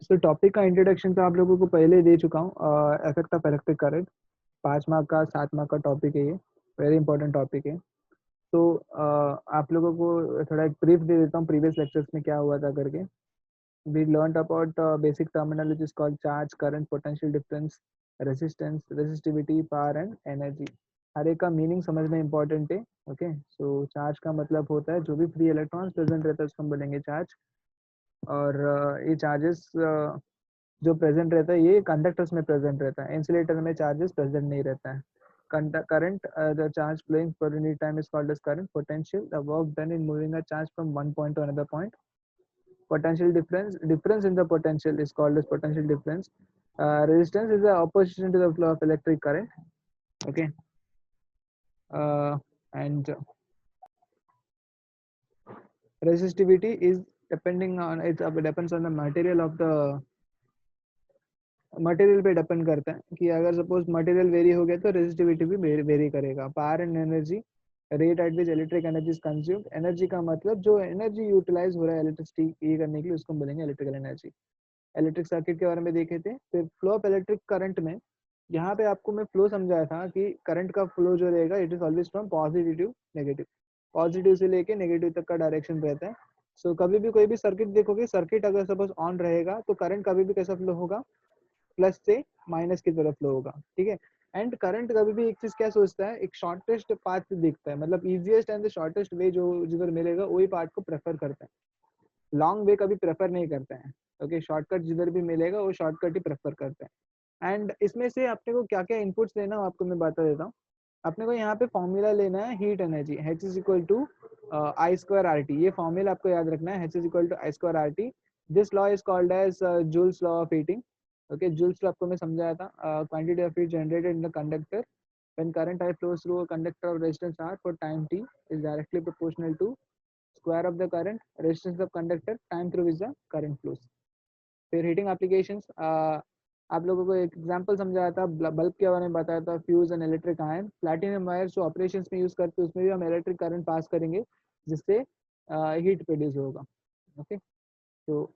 सो topic का introduction तो आप लोगों को पहले दे चुका हूँ। Effect of electric current 5 mark का 7 मार्क का टॉपिक है, ये वेरी इंपॉर्टेंट टॉपिक है। तो आप लोगों को थोड़ा एक ब्रीफ दे देता हूँ प्रीवियस लेक्चर्स में क्या हुआ था करके। We learn about basic terminologies called charge, current, potential difference, resistance, resistivity, power and energy. हर एक का मीनिंग समझना इंपॉर्टेंट है। ओके, सो चार्ज का मतलब होता है जो भी फ्री इलेक्ट्रॉन्स प्रेजेंट रहता है उसको हम बोलेंगे चार्ज। और ये चार्जेस जो प्रेजेंट रहता है ये कंडक्टर्स में प्रेजेंट रहता है, इंसुलेटर में चार्जेस प्रेजेंट नहीं रहता है। current, the charge flowing per unit time is called as current. Potential, the work done in moving a charge from one point to another point. Potential difference in the potential is called as potential difference. Resistance is the opposition to the flow of electric current. Okay, and resistivity is depending on depends on the material of the material पे depend करता है कि अगर suppose material very हो गया तो resistivity भी very करेगा। Power and energy, rate at which electric energy is consumed. Energy का मतलब जो एनर्जी यूटिलाइज हो रहा है इलेक्ट्रिसिटी ये करने के लिए उसको बोलेंगे इलेक्ट्रिकल एनर्जी। इलेक्ट्रिक सर्किट के बारे में देखे थे। फिर फ्लो ऑफ इलेक्ट्रिक करंट में यहाँ पे आपको मैं फ्लो समझाया था कि करंट का फ्लो जो रहेगा it is always from positive to negative, positive से लेके नेगेटिव तक का डायरेक्शन रहता है। सो कभी भी कोई भी सर्किट देखोगे, सर्किट अगर सपोज ऑन रहेगा तो करंट कभी भी कैसा फ्लो होगा, प्लस से माइनस की तरफ फ्लो होगा। ठीक है, एंड करंट कभी भी एक चीज क्या सोचता है, एक शॉर्टेस्ट पाथ देखता है, मतलब इजीएस्ट एंड द शॉर्टेस्ट वे जो जिधर मिलेगा वही पाथ को प्रेफर करता है, लॉन्ग वे कभी प्रेफर नहीं करता है। ओके, शॉर्टकट जिधर भी मिलेगा वो शॉर्टकट ही प्रेफर करता है। एंड इसमें से अपने को क्या क्या इनपुट्स लेना हो आपको मैं बता देता हूँ। अपने को यहाँ पे फॉर्मूला लेना है heat energy, H is equal to I square R T. ये फॉर्मूला आपको याद रखना है, H is equal to I square R T. This law is called as Joule's law of heating. Okay, Joule's law आपको मैं समझाया था। Quantity of heat generated in the conductor when current I flows through a conductor of resistance R for time t is directly proportional to square of the current, resistance of conductor, time through which the current flows. फिर heating applications, आप लोगों को एक example समझाया था, bulb के बारे में बताया था, fuse and electric ion. Platinum wire जो ऑपरेशंस में यूज करते हैं उसमें भी हम इलेक्ट्रिक करंट पास करेंगे जिससे हीट प्रोड्यूस होगा। ओके, तो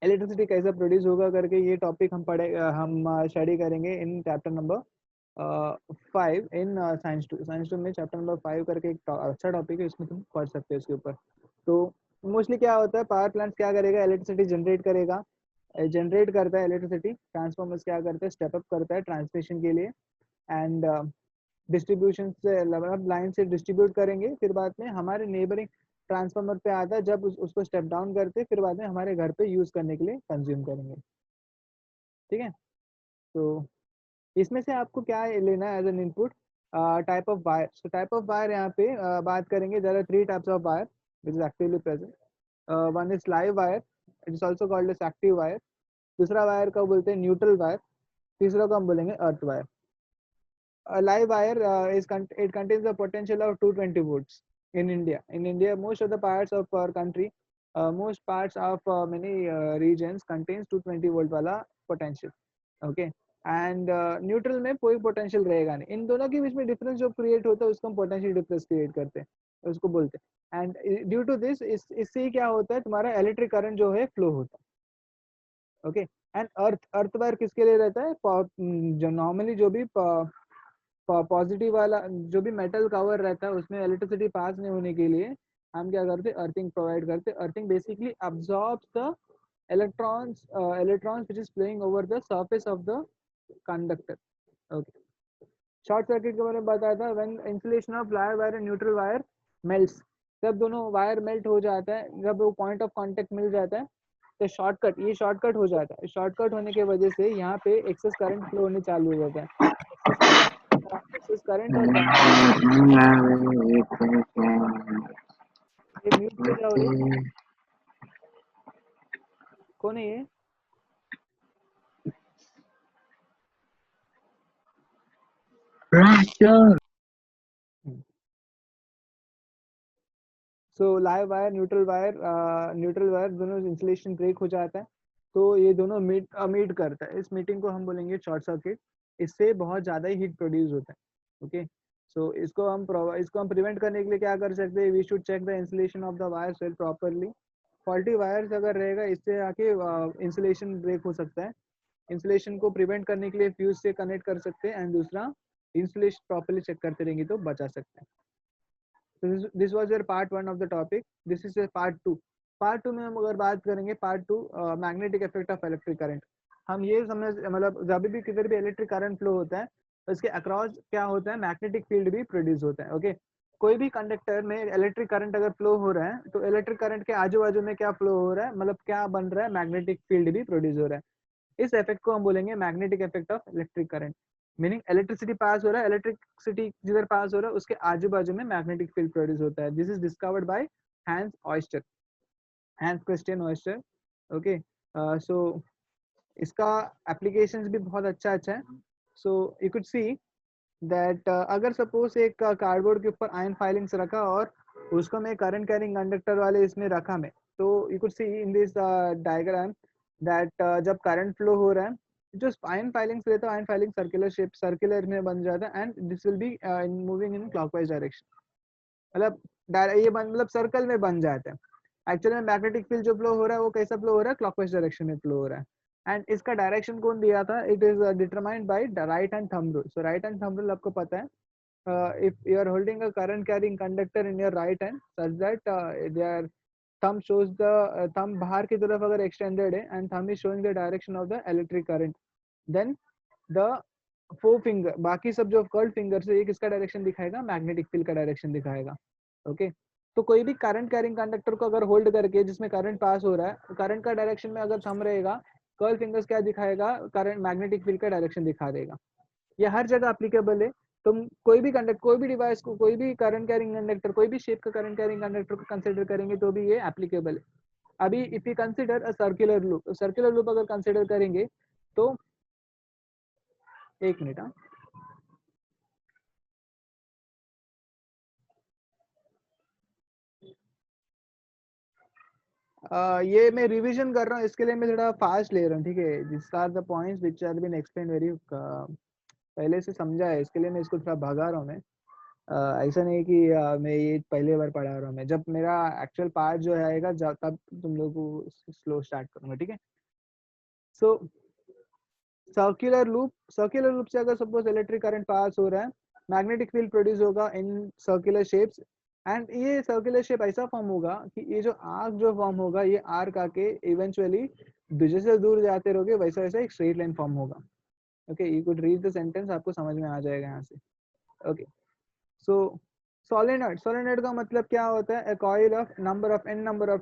इलेक्ट्रिसिटी कैसे प्रोड्यूस होगा करके ये टॉपिक हम स्टडी करेंगे in chapter number 5 in science 2 में। चैप्टर नंबर 5 करके एक अच्छा टॉपिक है, इसमें तुम पढ़ सकते हो इसके ऊपर। तो मोस्टली क्या होता है, पावर प्लांट क्या करेगा, इलेक्ट्रिसिटी जनरेट करेगा, जनरेट करता है इलेक्ट्रिसिटी। ट्रांसफॉर्मर्स क्या करता है, स्टेप अप करता है ट्रांसमिशन के लिए, एंड डिस्ट्रीब्यूशन से लाइन से डिस्ट्रीब्यूट करेंगे। फिर बाद में हमारे नेबरिंग ट्रांसफार्मर पे आता है, जब उसको स्टेप डाउन करते फिर बाद में हमारे घर पे यूज करने के लिए कंज्यूम करेंगे। ठीक है, तो इसमें से आपको क्या लेना है as an input, type of wire. So type of wire यहाँ पे बात करेंगे। There are 3 types of wire which is actively present. One is live wire, it is also called as active wire. दूसरा वायर का बोलते हैं neutral wire. तीसरा को हम बोलेंगे earth wire. A live wire it contains a potential of 220 volts in India. In India, most of the parts of our country, most parts of many regions contains 220 volt वाला potential. Okay, and neutral में कोई potential रहेगा नहीं। इन दोनों के बीच में difference जो create होता है उसको हम potential difference create करते हैं, उसको बोलते हैं। and due to this इससे क्या होता है, तुम्हारा electric current जो है flow होता है। okay, and अर्थ वायर किसके लिए रहता है, जो नॉर्मली जो भी पॉजिटिव वाला जो भी मेटल कवर रहता है उसमें इलेक्ट्रिसिटी पास नहीं होने के लिए हम क्या करते हैं, अर्थिंग प्रोवाइड करते हैं। Earthing basically absorbs the electrons which is playing over the surface of the conductor. Okay, short circuit के बारे में बताया था, when insulation of live wire and neutral wire melts, जब दोनों वायर मेल्ट हो जाता है, जब वो पॉइंट ऑफ कांटेक्ट मिल जाता है तो शॉर्टकट, ये शॉर्टकट हो जाता है। शॉर्टकट होने की वजह से यहाँ पे एक्सेस करंट फ्लो होने चालू हो जाता है। एक्सेस करंट और ये म्यूट पे जाओ रे, कौन है ये? सो लाइव वायर न्यूट्रल वायर दोनों इंसुलेशन ब्रेक हो जाता है तो ये दोनों मीट करता है। इस मीटिंग को हम बोलेंगे शॉर्ट सर्किट। इससे बहुत ज़्यादा ही हीट प्रोड्यूस होता है। ओके, सो इसको हम प्रिवेंट करने के लिए क्या कर सकते हैं, we should check the insulation of the wire cell properly. Faulty wires अगर रहेगा इससे आके इंसुलेशन ब्रेक हो सकता है। इंसुलेशन को प्रिवेंट करने के लिए फ्यूज से कनेक्ट कर सकते हैं, एंड दूसरा इंसुलेशन प्रॉपर्ली चेक करते रहेंगे तो बचा सकते हैं। This was your part 1 of the topic. This is part 2। Part 2 में हम अगर बात करेंगे, part 2 magnetic effect of electric current. हम ये समझ मतलब जब भी किधर भी इलेक्ट्रिक करंट फ्लो होता है तो इसके अक्रॉस क्या होता है, मैग्नेटिक फील्ड भी प्रोड्यूस होता है। ओके, कोई भी कंडक्टर में इलेक्ट्रिक करंट अगर फ्लो हो रहा है तो इलेक्ट्रिक करंट के आजू बाजू में क्या फ्लो हो रहा है, मतलब क्या बन रहा है, मैग्नेटिक फील्ड भी प्रोड्यूस हो रहा है। इस इफेक्ट को हम बोलेंगे magnetic effect of electric current. Meaning electricity pass हो रहा है, इलेक्ट्रिसिटी जिधर पास हो रहा है उसके आजू बाजू में मैग्नेटिक फील्ड प्रोड्यूस होता है। This is discovered by Hans ऑयस्टर, हैंस क्रिस्टियन ऑयस्टर। ओके, सो इसका एप्लीकेशंस भी बहुत अच्छा अच्छा है। So you could see that अगर सपोज एक कार्डबोर्ड के ऊपर आयन फाइलिंग्स रखा और उसको मैं करंट कैरिंग कंडक्टर वाले इसमें रखा मैं, तो you could C in this diagram that जब करंट फ्लो हो रहा है, जो आयन फाइलिंग्स रहता है, ion filing circular shape, circular में बन जाता है, and this will be moving in clockwise direction. मतलब ये मतलब सर्कल में बन जाता है। एक्चुअली में मैग्नेटिक फील्ड जो फ्लो हो रहा है वो कैसा फ्लो हो रहा है, क्लॉकवाइज डायरेक्शन में फ्लो हो रहा है। एंड इसका डायरेक्शन कौन दिया था, it is determined by right hand thumb rule. So right hand thumb rule आपको पता है, if you are holding a current carrying conductor in your right hand such that their thumb shows the thumb बाहर की तरफ अगर extended है and thumb is showing the direction of the electric current, then the four finger, बाकी सब जो curled finger से एक इसका डायरेक्शन दिखाएगा, मैग्नेटिक फील्ड का डायरेक्शन दिखाएगा। ओके, तो कोई भी करंट कैरिंग कंडक्टर को अगर होल्ड करके जिसमें करंट पास हो रहा है, करंट का डायरेक्शन में अगर थंब रहेगा, कर्ल फिंगर्स क्या दिखाएगा, करंट मैग्नेटिक फील्ड का डायरेक्शन दिखा देगा। ये हर जगह अप्लीकेबल है। तुम कोई भी कंडक्ट, कोई भी डिवाइस को, कोई भी करंट कैरिंग कंडक्टर, कोई भी शेप का करंट कैरिंग कंडक्टर को कंसीडर करेंगे तो भी ये एप्लीकेबल है। अभी if you consider a circular loop, circular loop अगर कंसीडर करेंगे तो एक मिनट, ये मैं रिवीजन कर रहा हूँ, इसके लिए मैं थोड़ा फास्ट ले रहा हूँ, ठीक है। This are the points which are been explain very पहले से समझा है, इसके लिए मैं इसको थोड़ा भगा रहा हूँ मैं। ऐसा नहीं कि मैं ये पहले बार पढ़ा रहा हूँ मैं, जब मेरा एक्चुअल पार्ट जो है आएगा तब तुम लोग को स्लो स्टार्ट करूंगा, ठीक है। सो सर्कुलर लूप से अगर सपोज इलेक्ट्रिक करंट पास हो रहा है, मैग्नेटिक फील्ड प्रोड्यूस होगा इन सर्कुलर शेप्स, एंड ये सर्कुलर शेप ऐसा फॉर्म होगा कि ये जो आर्क जो फॉर्म होगा, ये आर्क आके इवेंचुअली जैसे दूर जाते रहोगे वैसा वैसा एक स्ट्रेट लाइन फॉर्म होगा। Okay, you could read the sentence, आपको समझ में आ जाएगा यहाँ से। ओके, सो सोलेनॉइड का मतलब क्या होता है, coil of number of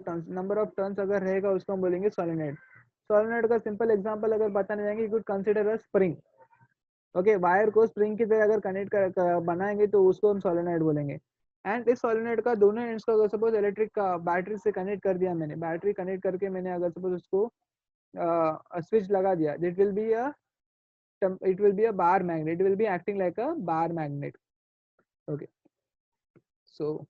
turns, number of turns अगर रहेगा उसको हम बोलेंगे सोलेनॉइड। सोलेनॉइड का सिंपल एग्जांपल अगर बताने जाएंगे, you could consider a spring. Okay, wire को स्प्रिंग की तरह अगर कनेक्ट बनाएंगे तो उसको हम सोलेनॉइड बोलेंगे। एंड इस सोलेनॉइड का दोनों एंड्स को अगर सपोज इलेक्ट्रिक का बैटरी से कनेक्ट कर दिया मैंने, बैटरी कनेक्ट करके मैंने अगर सपोज उसको स्विच लगा दिया, it will be a bar magnet, it will be acting like a bar magnet. Okay, so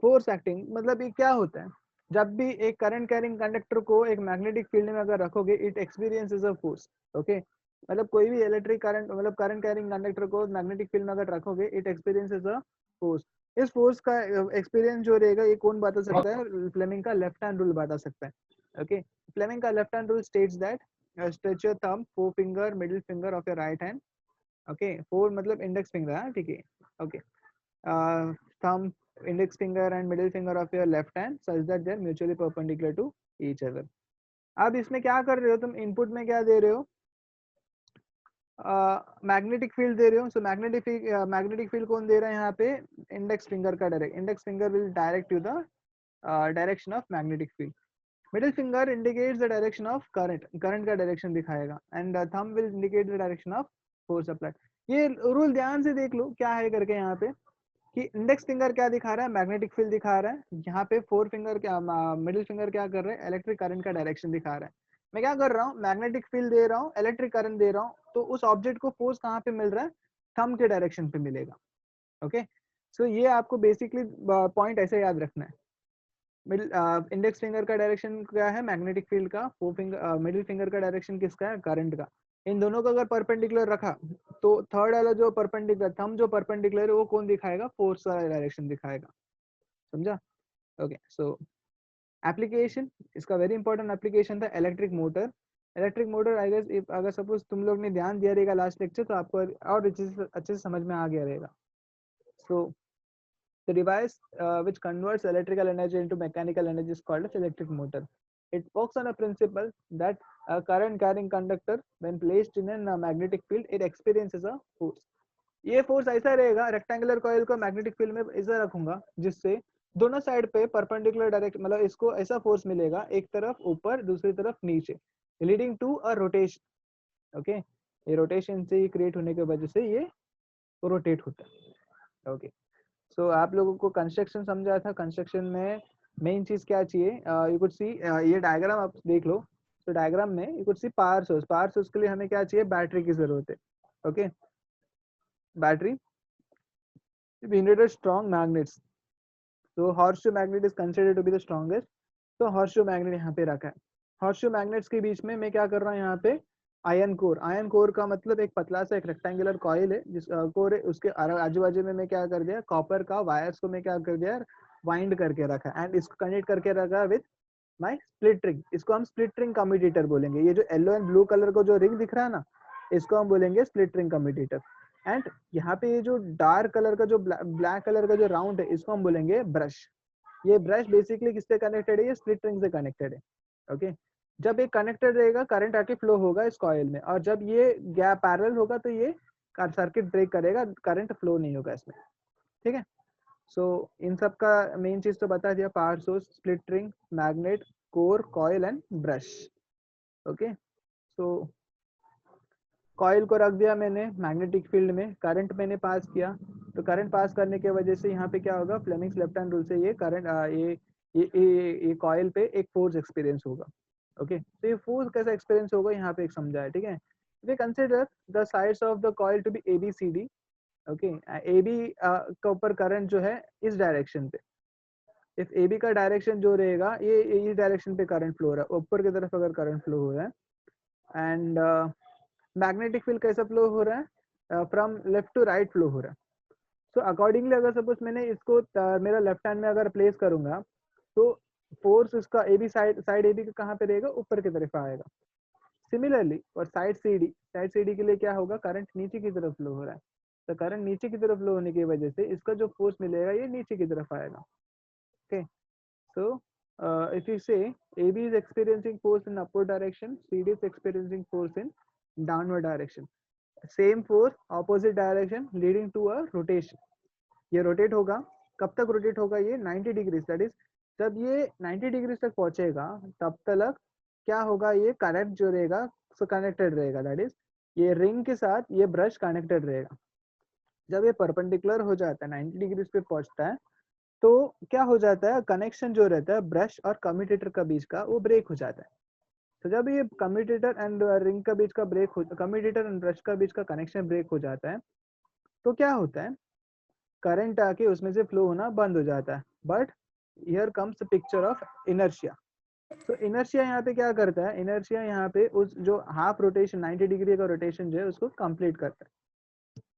force acting मतलब ये क्या होता है, जब भी एक करंट कैरिंग कंडक्टर को एक मैग्नेटिक फील्ड में अगर रखोगे, it experiences a force. Okay, मतलब कोई भी इलेक्ट्रिक करंट मतलब करंट कैरिंग कंडक्टर को मैग्नेटिक फील्ड में अगर रखोगे, इट एक्सपीरियंसेस अ फोर्स। इस फोर्स का एक्सपीरियंस जो रहेगा ये कौन बता सकता है, फ्लेमिंग का लेफ्ट हैंड रूल बता सकता है। ओके, फ्लेमिंग का left hand rule states that stretch your thumb, four finger, middle finger of your right hand. Okay, four मतलब इंडेक्स फिंगर, ठीक है। Okay, thumb, index finger and middle finger of your left hand such that they are mutually perpendicular to each other। अब इसमें क्या कर रहे हो तुम, इनपुट में क्या दे रहे हो, मैग्नेटिक फील्ड दे रहे हो। सो मैग्नेटिक फील्ड कौन दे रहा है यहाँ पे, इंडेक्स फिंगर का direct, index finger will direct to the direction of magnetic field. Middle finger indicates the direction of current, current का डायरेक्शन दिखाएगा, and thumb will indicate the direction of force apply. ये rule ध्यान से देख लो क्या है करके, यहाँ पे कि इंडेक्स फिंगर क्या दिखा रहा है, मैग्नेटिक फील्ड दिखा रहा है। यहाँ पे फोर फिंगर क्या, मिडिल फिंगर क्या कर रहे हैं, इलेक्ट्रिक करंट का डायरेक्शन दिखा रहा है। मैं क्या कर रहा हूँ, मैग्नेटिक फील्ड दे रहा हूँ, इलेक्ट्रिक करंट दे रहा हूँ, तो उस ऑब्जेक्ट को फोर्स कहाँ पे मिल रहा है, थंब के डायरेक्शन पे मिलेगा। ओके, सो ये आपको बेसिकली पॉइंट ऐसे याद रखना है। मिडिल इंडेक्स फिंगर का डायरेक्शन क्या है, मैग्नेटिक फील्ड का। फोर फिंगर मिडिल फिंगर का डायरेक्शन किसका है, करंट का। इन दोनों को अगर परपेंडिकुलर रखा तो थर्ड वाला जो परपेंडिकुलर, थंब जो परपेंडिकुलर है वो कौन दिखाएगा, फोर्स वाला डायरेक्शन दिखाएगा। समझा? ओके, सो एप्लीकेशन, इसका वेरी इंपॉर्टेंट एप्लीकेशन था electric motor. Electric motor I guess if अगर सपोज तुम लोग ने ध्यान दिया रहेगा लास्ट लेक्चर तो आपको और अच्छे से समझ में आ गया रहेगा। सो the device which converts electrical energy into mechanical energy is called as electric motor. It works on a principle that a current carrying conductor when placed in a magnetic field it experiences a force. ये force ऐसा रहेगा, rectangular coil को magnetic field में ऐसा रखूंगा जिससे दोनों side पे परपेंडिकुलर डायरेक्ट मतलब इसको ऐसा फोर्स मिलेगा, एक तरफ ऊपर दूसरी तरफ नीचे, leading to a rotation. Okay, ये रोटेशन से क्रिएट होने की वजह से ये रोटेट होता है। ओके, सो आप लोगों को कंस्ट्रक्शन समझा था। कंस्ट्रक्शन में मेन चीज क्या चाहिए, यू कुड सी, ये डायग्राम आप देख लो। तो डायग्राम में you could C power source. Power source के लिए हमें क्या चाहिए, बैटरी की जरूरत है। Okay, battery we needed strong magnets, so horseshoe magnet is considered to be the strongest। तो horseshoe magnet यहाँ पे रखा है। horseshoe magnets के बीच में मैं क्या कर रहा हूँ यहाँ पे, आयन कोर। आयन कोर का मतलब एक पतला सा एक रेक्टेंगुलर कॉइल है जिस कोर है, उसके आजू बाजू में मैं क्या कर दिया, कॉपर का वायर्स को मैं क्या कर दिया, वाइंड करके रखा एंड इसको कनेक्ट करके रखा विद माय स्प्लिट रिंग। इसको हम स्प्लिट रिंग कम्यूटेटर बोलेंगे। ये जो येलो एंड ब्लू कलर का जो रिंग दिख रहा है ना, इसको हम बोलेंगे स्प्लिट रिंग कम्यूटेटर। एंड यहाँ पे ये जो डार्क कलर का जो ब्लैक कलर का जो राउंड है, इसको हम बोलेंगे ब्रश। ये ब्रश बेसिकली किससे कनेक्टेड है, ये स्प्लिट रिंग से कनेक्टेड है। ओके, जब ये कनेक्टेड रहेगा करंट आके फ्लो होगा इस कॉइल में, और जब ये गैप पैरेलल होगा तो ये सर्किट ब्रेक करेगा, करंट फ्लो नहीं होगा इसमें। ठीक है, सो इन सब का मेन चीज तो बता दिया, power source, split ring, magnet, core, coil and brush. Okay, so coil को रख दिया मैंने मैग्नेटिक फील्ड में, करंट मैंने पास किया, तो करंट पास करने की वजह से यहाँ पे क्या होगा, फ्लेमिंग्स लेफ्ट हैंड रूल से ये करंट ये कॉइल पे एक फोर्स एक्सपीरियंस होगा। ओके, तो ये फोर्स कैसा एक्सपीरियंस होगा यहाँ पे एक समझा है। ठीक है, we consider the sides of the coil to be ABCD। Okay, AB का ऊपर करंट जो है इस डायरेक्शन पे, इफ AB का डायरेक्शन जो रहेगा ये इस डायरेक्शन पे करंट फ्लो हो रहा है, ऊपर की तरफ अगर करंट फ्लो हो रहा है। एंड मैग्नेटिक फील्ड कैसा फ्लो हो रहा है, from left to right flow हो रहा है। सो अकॉर्डिंगली अगर सपोज मैंने इसको मेरा लेफ्ट हैंड में अगर प्लेस करूंगा तो फोर्स इसका AB साइड AB का कहाँ पे रहेगा, ऊपर की तरफ आएगा। सिमिलरली और साइड CD के लिए क्या होगा, करंट नीचे की तरफ फ्लो हो रहा है, तो करंट नीचे की तरफ फ्लो होने की वजह से इसका जो फोर्स मिलेगा ये नीचे की तरफ आएगा। Okay, so if you say AB is experiencing force in upward direction, CD is experiencing force in downward direction, same force opposite direction leading to a rotation। ये रोटेट होगा, कब तक रोटेट होगा, ये 90 डिग्री, दैट इज जब ये 90 degree तक पहुंचेगा तब तक क्या होगा, ये करंट जो रहेगा सो कनेक्टेड रहेगा, दैट इज ये रिंग के साथ ये ब्रश कनेक्टेड रहेगा। जब ये परपेंडिकुलर हो जाता है 90 डिग्री पे पहुंचता है तो क्या हो जाता है, कनेक्शन जो रहता है ब्रश और कम्यूटेटर का बीच का वो ब्रेक हो जाता है। तो जब ये कम्यूटेटर एंड रिंग का बीच का ब्रेक हो, कम्यूटेटर एंड ब्रश का बीच का कनेक्शन ब्रेक हो जाता है तो क्या होता है, करंट आके उसमें से फ्लो होना बंद हो जाता है। But here comes picture of inertia. तो इनर्शिया यहाँ पे क्या करता है, इनर्शिया यहाँ पे उस जो हाफ रोटेशन 90 डिग्री का रोटेशन जो है उसको कंप्लीट करता है।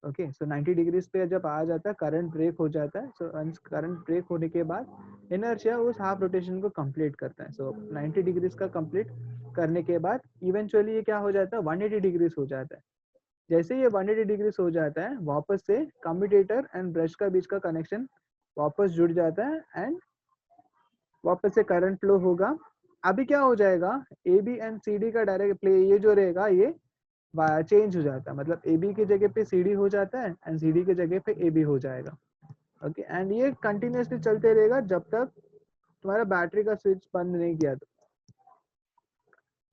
ओके, सो 90 डिग्रीज पे जब आ जाता है करंट ब्रेक हो जाता है। सो करंट ब्रेक होने के बाद इनर्शिया उस हाफ रोटेशन को कंप्लीट करता है। सो 90 डिग्रीज का कंप्लीट करने के बाद इवेंचुअली ये क्या हो जाता है, 180 डिग्रीज हो जाता है। जैसे ये 180 डिग्रीज हो जाता है वापस से कम्यूटेटर एंड ब्रश का बीच का कनेक्शन वापस जुड़ जाता है एंड वापस से करंट फ्लो होगा। अभी क्या हो जाएगा, AB एंड CD का डायरेक्ट प्ले ये जो रहेगा ये चेंज हो जाता है, मतलब AB की जगह पे CD हो जाता है एंड CD की जगह पे AB हो जाएगा। ओके, एंड ये कंटिन्यूअसली चलते रहेगा जब तक तुम्हारा बैटरी का स्विच बंद नहीं किया तो।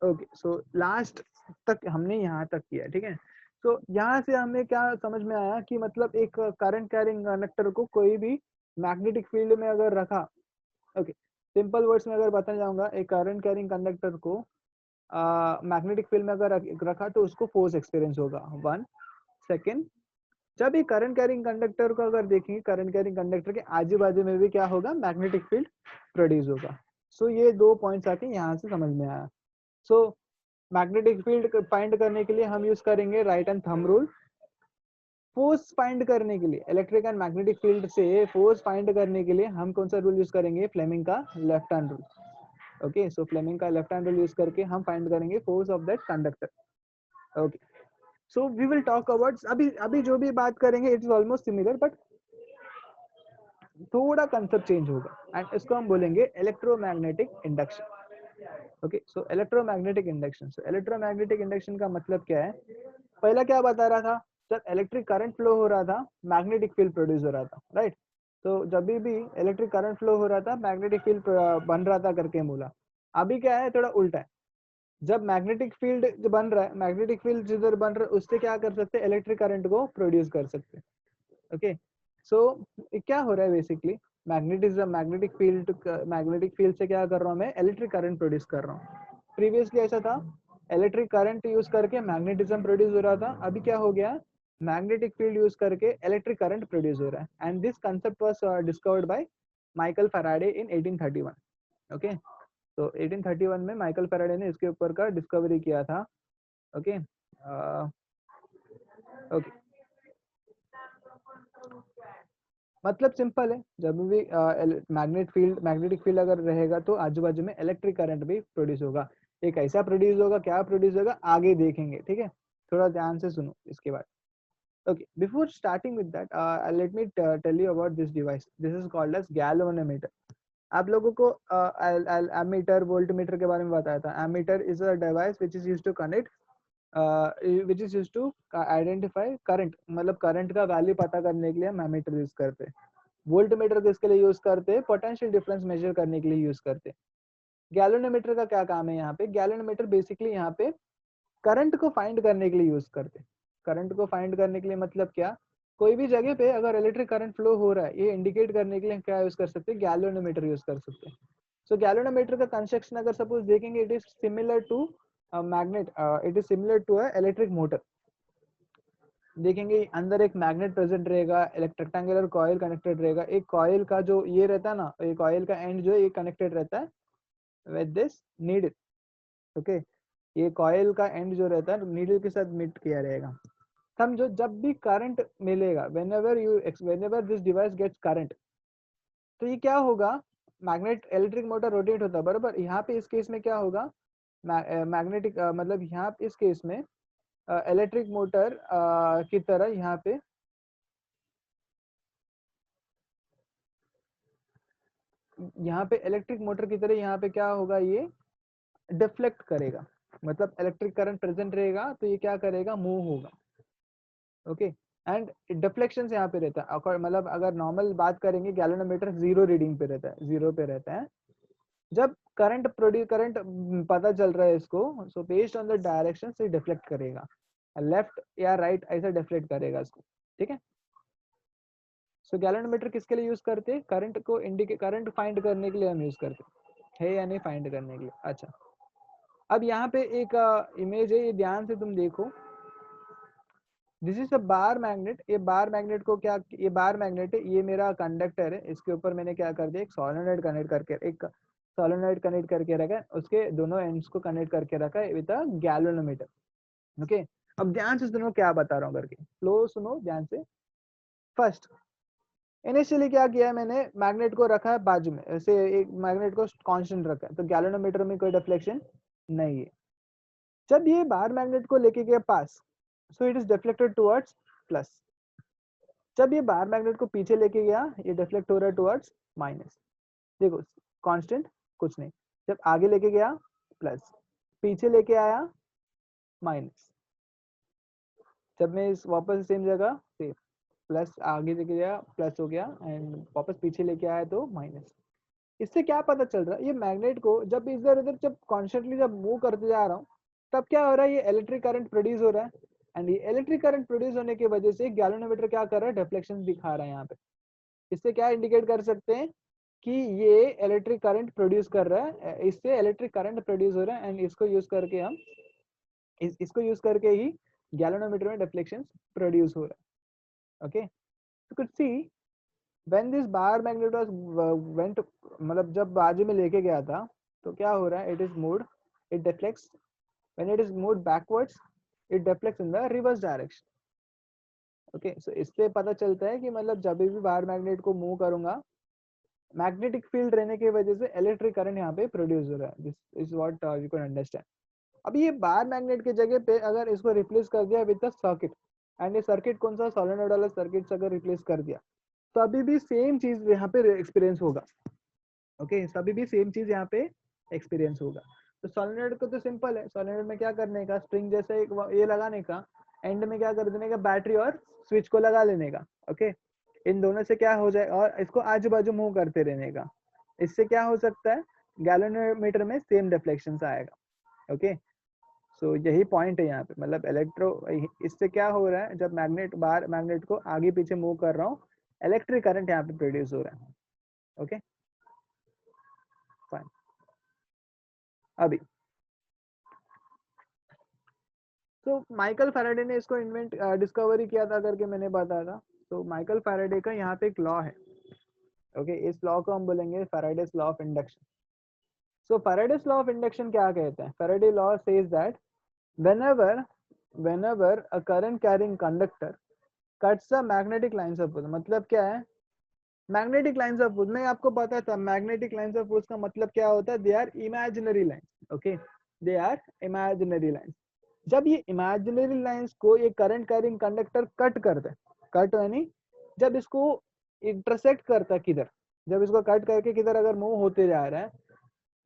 ओके, सो लास्ट तक हमने यहाँ तक किया। ठीक है, तो यहाँ से हमें क्या समझ में आया कि मतलब एक करंट कैरिंग कंडक्टर को कोई भी मैग्नेटिक फील्ड में अगर रखा, ओके सिंपल वर्ड्स में अगर बताना जाऊंगा, एक करंट कैरिंग कंडक्टर को मैग्नेटिक फील्ड में अगर रखा तो उसको फोर्स एक्सपीरियंस होगा। 1 सेकेंड, जब ये करंट कैरिंग कंडक्टर को अगर देखेंगे, करंट कैरिंग कंडक्टर के आजू बाजू में भी क्या होगा, मैग्नेटिक फील्ड प्रोड्यूस होगा। सो ये 2 पॉइंट्स आके यहाँ से समझ में आया। सो मैग्नेटिक फील्ड फाइंड करने के लिए हम यूज करेंगे right hand thumb rule. Force find करने के लिए इलेक्ट्रिक एंड मैग्नेटिक फील्ड से फोर्स फाइंड करने के लिए हम कौन सा रूल यूज करेंगे, फ्लेमिंग का left hand rule. Okay, so Fleming का लेफ्ट हैंड रूल यूज करके हम फाइंड करेंगे force of that conductor. Okay, so we will talk about, अभी अभी जो भी बात करेंगे it is almost similar, but थोड़ा कंसेप्ट चेंज होगा, एंड इसको हम बोलेंगे इलेक्ट्रोमैग्नेटिक इंडक्शन। ओके, सो इलेक्ट्रोमैग्नेटिक इंडक्शन, सो इलेक्ट्रोमैग्नेटिक इंडक्शन का मतलब क्या है? पहला क्या बता रहा था, जब इलेक्ट्रिक करंट फ्लो हो रहा था मैग्नेटिक फील्ड प्रोड्यूस हो रहा था, राइट? तो जब भी इलेक्ट्रिक करंट फ्लो हो रहा था मैग्नेटिक फील्ड बन रहा था करके बोला। अभी क्या है, थोड़ा उल्टा है। जब मैग्नेटिक फील्ड जो बन रहा है, मैग्नेटिक फील्ड जिधर बन रहा है उससे क्या कर सकते हैं, इलेक्ट्रिक करंट को प्रोड्यूस कर सकते हैं। ओके, सो क्या हो रहा है बेसिकली, मैग्नेटिक फील्ड से क्या कर रहा हूँ मैं, इलेक्ट्रिक करंट प्रोड्यूस कर रहा हूँ। प्रीवियसली ऐसा था, इलेक्ट्रिक करंट यूज करके मैग्नेटिज्म प्रोड्यूस हो रहा था, अभी क्या हो गया, मैग्नेटिक फील्ड यूज करके इलेक्ट्रिक करंट प्रोड्यूस हो रहा है। And this concept was discovered by Michael Faraday in 1831। Okay, तो 1831 में माइकल फैराडे ने इसके ऊपर का डिस्कवरी किया था। ओके, ओके, मतलब सिंपल है, जब भी मैग्नेटिक फील्ड अगर रहेगा तो आजू बाजू में इलेक्ट्रिक करंट भी प्रोड्यूस होगा। ये कैसा प्रोड्यूस होगा, क्या प्रोड्यूस होगा, आगे देखेंगे, ठीक है? थोड़ा ध्यान से सुनो इसके बाद। Okay, before starting with that, let me tell you about this device. This is called as galvanometer. आप लोगों को एमीटर वोल्टमीटर के बारे में बताया था। Ammeter is a device which is used to connect, which is used to identify current, मतलब current का वैल्यू पता करने के लिए हम एमीटर यूज करते हैं। वोल्टमीटर किसके लिए यूज करते हैं, पोटेंशियल डिफरेंस मेजर करने के लिए यूज करते हैं। गैलोनोमीटर का क्या काम है यहाँ पे, गैलोनोमीटर बेसिकली यहाँ पे करंट को फाइंड करने के लिए यूज करते हैं। करंट को फाइंड करने के लिए मतलब क्या, कोई भी जगह पे अगर इलेक्ट्रिक करंट फ्लो हो रहा है ये इंडिकेट करने के लिए क्या यूज कर सकते हैं, गैलोनोमीटर यूज कर सकते हैं। सो गैलोनोमीटर का कंस्ट्रक्शन अगर सपोज देखेंगे, it is similar to magnet, it is similar to a electric motor. देखेंगे अंदर एक मैग्नेट प्रेजेंट रहेगा, रेक्टेंगुलर कॉइल कनेक्टेड रहेगा, एक कॉइल का जो ये रहता है ना, एक कॉइल का एंड जो है ये कनेक्टेड रहता है विद दिस नीडल। ओके, ये कॉइल का एंड जो रहता है नीडल के साथ मीट किया रहेगा। समझो जब भी करंट मिलेगा, whenever this device gets current, तो ये क्या होगा, मैग्नेट इलेक्ट्रिक मोटर रोटेट होता है बराबर। यहाँ पे इस केस में क्या होगा, मैग्नेटिक मतलब यहाँ इस केस में इलेक्ट्रिक मोटर की तरह यहाँ पे इलेक्ट्रिक मोटर की तरह यहाँ पे क्या होगा, ये डिफ्लेक्ट करेगा। मतलब इलेक्ट्रिक करंट प्रेजेंट रहेगा तो ये क्या करेगा, मूव होगा। ओके, एंड डिफ्लेक्शन यहाँ पे रहता है, मतलब अगर नॉर्मल बात करेंगे गैलोनोमीटर जीरो रीडिंग पे रहता है, जीरो पे रहता है। जब करंट पता चल रहा है इसको, so based on the direction से डिफ्लेक्ट करेगा, लेफ्ट या राइट ऐसा डिफ्लेक्ट करेगा इसको, ठीक है? सो गैलोनोमीटर किसके लिए यूज करते हैं, करंट फाइंड करने के लिए हम यूज करते हैं, है या नहीं फाइंड करने के लिए। अच्छा, अब यहाँ पे एक इमेज है, ये ध्यान से तुम देखो। This is a bar magnet. ये बार मैग्नेट को क्या, ये बार मैग्नेट है, ये मेरा कंडक्टर है, इसके ऊपर मैंने क्या कर दिया, एक सोलेनोइड कनेक्ट करके रखा है, उसके दोनों एंड्स को कनेक्ट करके रखा है विद अ गैलोनोमीटर। ओके, अब ध्यान से सुनो क्या बता रहा हूँ करके, फ्लो सुनो ध्यान से। फर्स्ट, इनिशियली क्या किया है, मैंने मैग्नेट को रखा है बाजू में, ऐसे एक मैग्नेट को कांस्टेंट रखा है, तो गैलोनोमीटर में कोई डिफ्लेक्शन नहीं है। जब ये बार मैग्नेट को लेके गया पास, so it is deflected towards plus. जब ये बार मैग्नेट को पीछे लेके गया, ये डिफ्लेक्ट हो रहा है टुवर्ड्स माइनस। देखो कांस्टेंट कुछ नहीं, जब आगे लेके गया प्लस, पीछे लेके आया माइनस, जब मैं इस वापस सेम जगह से प्लस आगे लेके गया प्लस हो गया, एंड वापस पीछे लेके आया तो माइनस। इससे क्या पता चल रहा है, ये मैग्नेट को जब इधर उधर जब कॉन्स्टेंटली जब मूव करते जा रहा हूँ, तब क्या हो रहा है, ये इलेक्ट्रिक करंट प्रोड्यूस हो रहा है। एंड ये इलेक्ट्रिक करंट प्रोड्यूस होने की वजह से गैलोनोमीटर क्या कर रहा है, डिफ्लेक्शन दिखा रहा है यहाँ पे। इससे क्या इंडिकेट कर सकते हैं कि ये इलेक्ट्रिक करंट प्रोड्यूस कर रहा है, इससे इलेक्ट्रिक करंट प्रोड्यूस हो रहा है, एंड इसको यूज करके हम इसको यूज करके ही गैलोनोमीटर में डिफ्लेक्शन प्रोड्यूस हो रहा है। Okay, you could see when this bar magnet was went, मतलब जब बाजू में लेके गया था, तो क्या हो रहा है, it is moved, it deflects, when it is moved backwards it deflects in the reverse direction. Okay, so इससे पता चलता है कि मतलब जब भी बार मैग्नेट को मूव करूंगा मैग्नेटिक फील्ड रहने की वजह से इलेक्ट्रिक करंट यहाँ पे प्रोड्यूस हो रहा है, this is what you can understand. अब ये बार मैग्नेट की जगह पे अगर इसको रिप्लेस कर दिया विद अ सर्किट, एंड ये सर्किट कौन सा, सोलेनोइड वाला सर्किट से अगर रिप्लेस कर दिया, तो अभी भी सेम चीज यहाँ पे एक्सपीरियंस होगा। ओके, सभी भी सेम चीज यहाँ पे एक्सपीरियंस होगा। तो सोलेनोइड को तो सिंपल है, सोलेनोइड में क्या करने का, स्प्रिंग जैसे एक ये लगाने का, एंड में क्या कर देने का, बैटरी और स्विच को लगा लेने का। ओके, इन दोनों से क्या हो जाए, और इसको आजू बाजू मूव करते रहने का, इससे क्या हो सकता है, गैल्वेनोमीटर में सेम रिफ्लेक्शन आएगा। ओके, सो यही पॉइंट है यहाँ पे, मतलब इलेक्ट्रो, इससे क्या हो रहा है, जब मैग्नेट बार मैग्नेट को आगे पीछे मूव कर रहा हूँ, इलेक्ट्रिक करंट यहाँ पे प्रोड्यूस हो रहा है। Okay fine. अभी तो माइकल फैराडे ने इसको इन्वेंट डिस्कवरी किया था करके मैंने बताया था। तो माइकल फैराडे का यहाँ पे एक लॉ है। ओके, इस लॉ को हम बोलेंगे Faraday's law of induction. So Faraday's law of induction क्या कहते हैं, Faraday law says that whenever whenever a current carrying conductor cuts the magnetic lines of force, मतलब क्या है, मैग्नेटिक लाइंस ऑफ फोर्स, मैं आपको पता था मैग्नेटिक लाइंस ऑफ फोर्स का मतलब क्या होता है, they are imaginary lines. Okay, they are imaginary lines. जब ये इमेजिनरी लाइंस को ये करंट कैरिंग कंडक्टर कट करता है, कट यानी जब इसको इंटरसेक्ट करता है किधर, जब इसको कट करके किधर अगर मूव होते जा रहा है,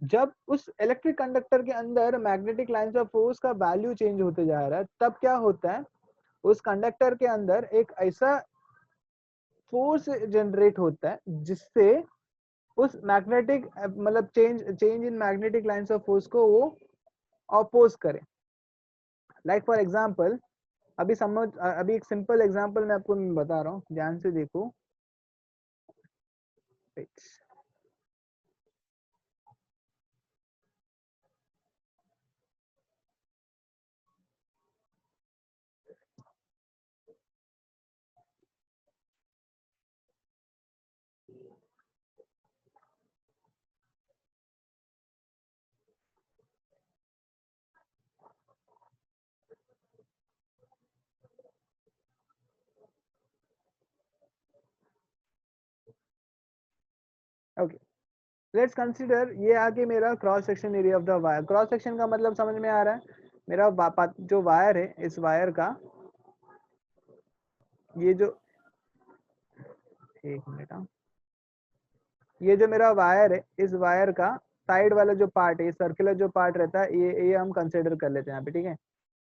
जब उस इलेक्ट्रिक कंडक्टर के अंदर मैग्नेटिक लाइंस ऑफ फोर्स का वैल्यू चेंज होते जा रहा है, तब क्या होता है, उस कंडक्टर के अंदर एक ऐसा फोर्स जनरेट होता है जिससे उस मैग्नेटिक मतलब change in magnetic lines of force को वो अपोज करे। लाइक फॉर एग्जांपल, अभी समझ, अभी एक सिंपल एग्जांपल मैं आपको बता रहा हूँ, ध्यान से देखो। ओके, लेट्स कंसीडर ये आके मेरा cross section area of the wire. Cross section का मतलब समझ में आ रहा है, मेरा जो वायर है, इस वायर का ये जो, एक मिनट, ये जो मेरा वायर है, इस वायर का साइड वाला जो पार्ट है, सर्कुलर जो पार्ट रहता है, ये हम कंसीडर कर लेते हैं यहाँ पे। ठीक है,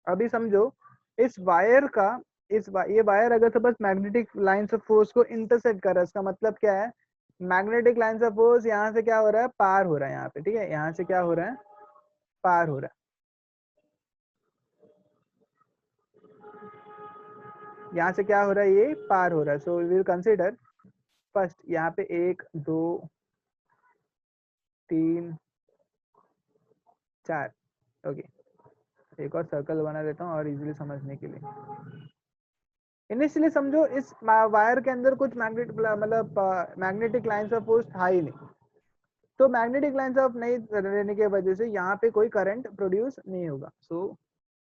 अभी समझो इस वायर का, ये वायर अगर suppose magnetic lines of force को इंटरसेक्ट कर रहा है, इसका मतलब क्या है, मैग्नेटिक लाइंस ऑफ फोर्स यहाँ से क्या हो रहा है, पार हो रहा है यहाँ पे। ठीक है, यहाँ से क्या हो रहा है, पार हो रहा है, यहाँ से क्या हो रहा है, ये पार हो रहा है। So we will consider first यहाँ पे 1 2 3 4। ओके, एक और सर्कल बना देता हूँ और इजीली समझने के लिए। इनिशियली समझो इस वायर के अंदर कुछ मतलब मैग्नेटिक लाइंस ऑफ फोर्स था ही नहीं, तो मैग्नेटिक लाइंस ऑफ नहीं रहने की वजह से यहाँ पे कोई करंट प्रोड्यूस नहीं होगा। So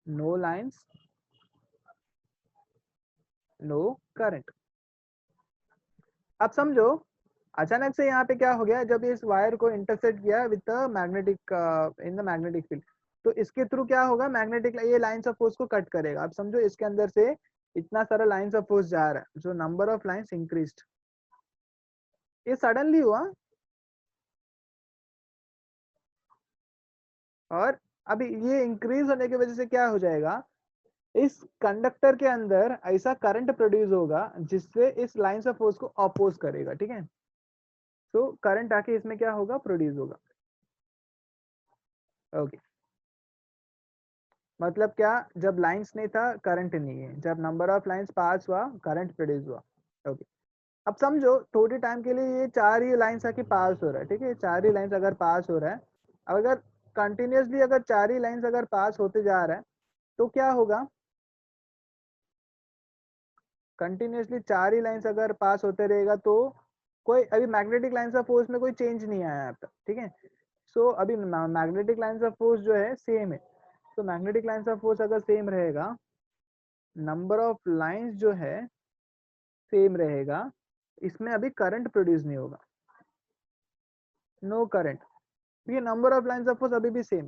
no lines, no current. अब समझो अचानक से यहाँ पे क्या हो गया, जब इस वायर को इंटरसेक्ट किया with the magnetic in the magnetic field, तो इसके थ्रू क्या होगा, मैग्नेटिक ये लाइंस ऑफ फोर्स को कट करेगा। अब समझो इसके अंदर से इतना सारा लाइंस ऑफ फोर्स जा रहा है, जो नंबर ऑफ लाइंस इंक्रीज्ड, ये सडनली हुआ। और अभी ये इंक्रीज होने की वजह से क्या हो जाएगा, इस कंडक्टर के अंदर ऐसा करंट प्रोड्यूस होगा जिससे इस लाइंस ऑफ फोर्स को अपोज करेगा। ठीक है, तो करंट आके इसमें क्या होगा, प्रोड्यूस होगा। ओके, मतलब क्या, जब लाइंस नहीं था करंट नहीं है, जब नंबर ऑफ लाइंस पास हुआ करंट प्रोड्यूस हुआ। ओके, अब समझो थोड़े टाइम के लिए ये चार ही लाइंस आके पास हो रहा है। ठीक है, चार ही लाइंस अगर पास हो रहा है, अगर कंटिन्यूसली अगर चार ही लाइंस अगर पास होते जा रहा है, तो क्या होगा, कंटिन्यूसली चार ही लाइंस अगर पास होते रहेगा, तो कोई अभी मैग्नेटिक लाइंस ऑफ फोर्स में कोई चेंज नहीं आया अब तक। ठीक है, सो अभी मैग्नेटिक लाइंस ऑफ फोर्स जो है सेम है। तो मैग्नेटिक लाइंस ऑफ फोर्स अगर सेम रहेगा, नंबर ऑफ लाइंस जो है सेम रहेगा, इसमें अभी करंट प्रोड्यूस नहीं होगा। नो करंट, ये number of lines of force अभी भी सेम।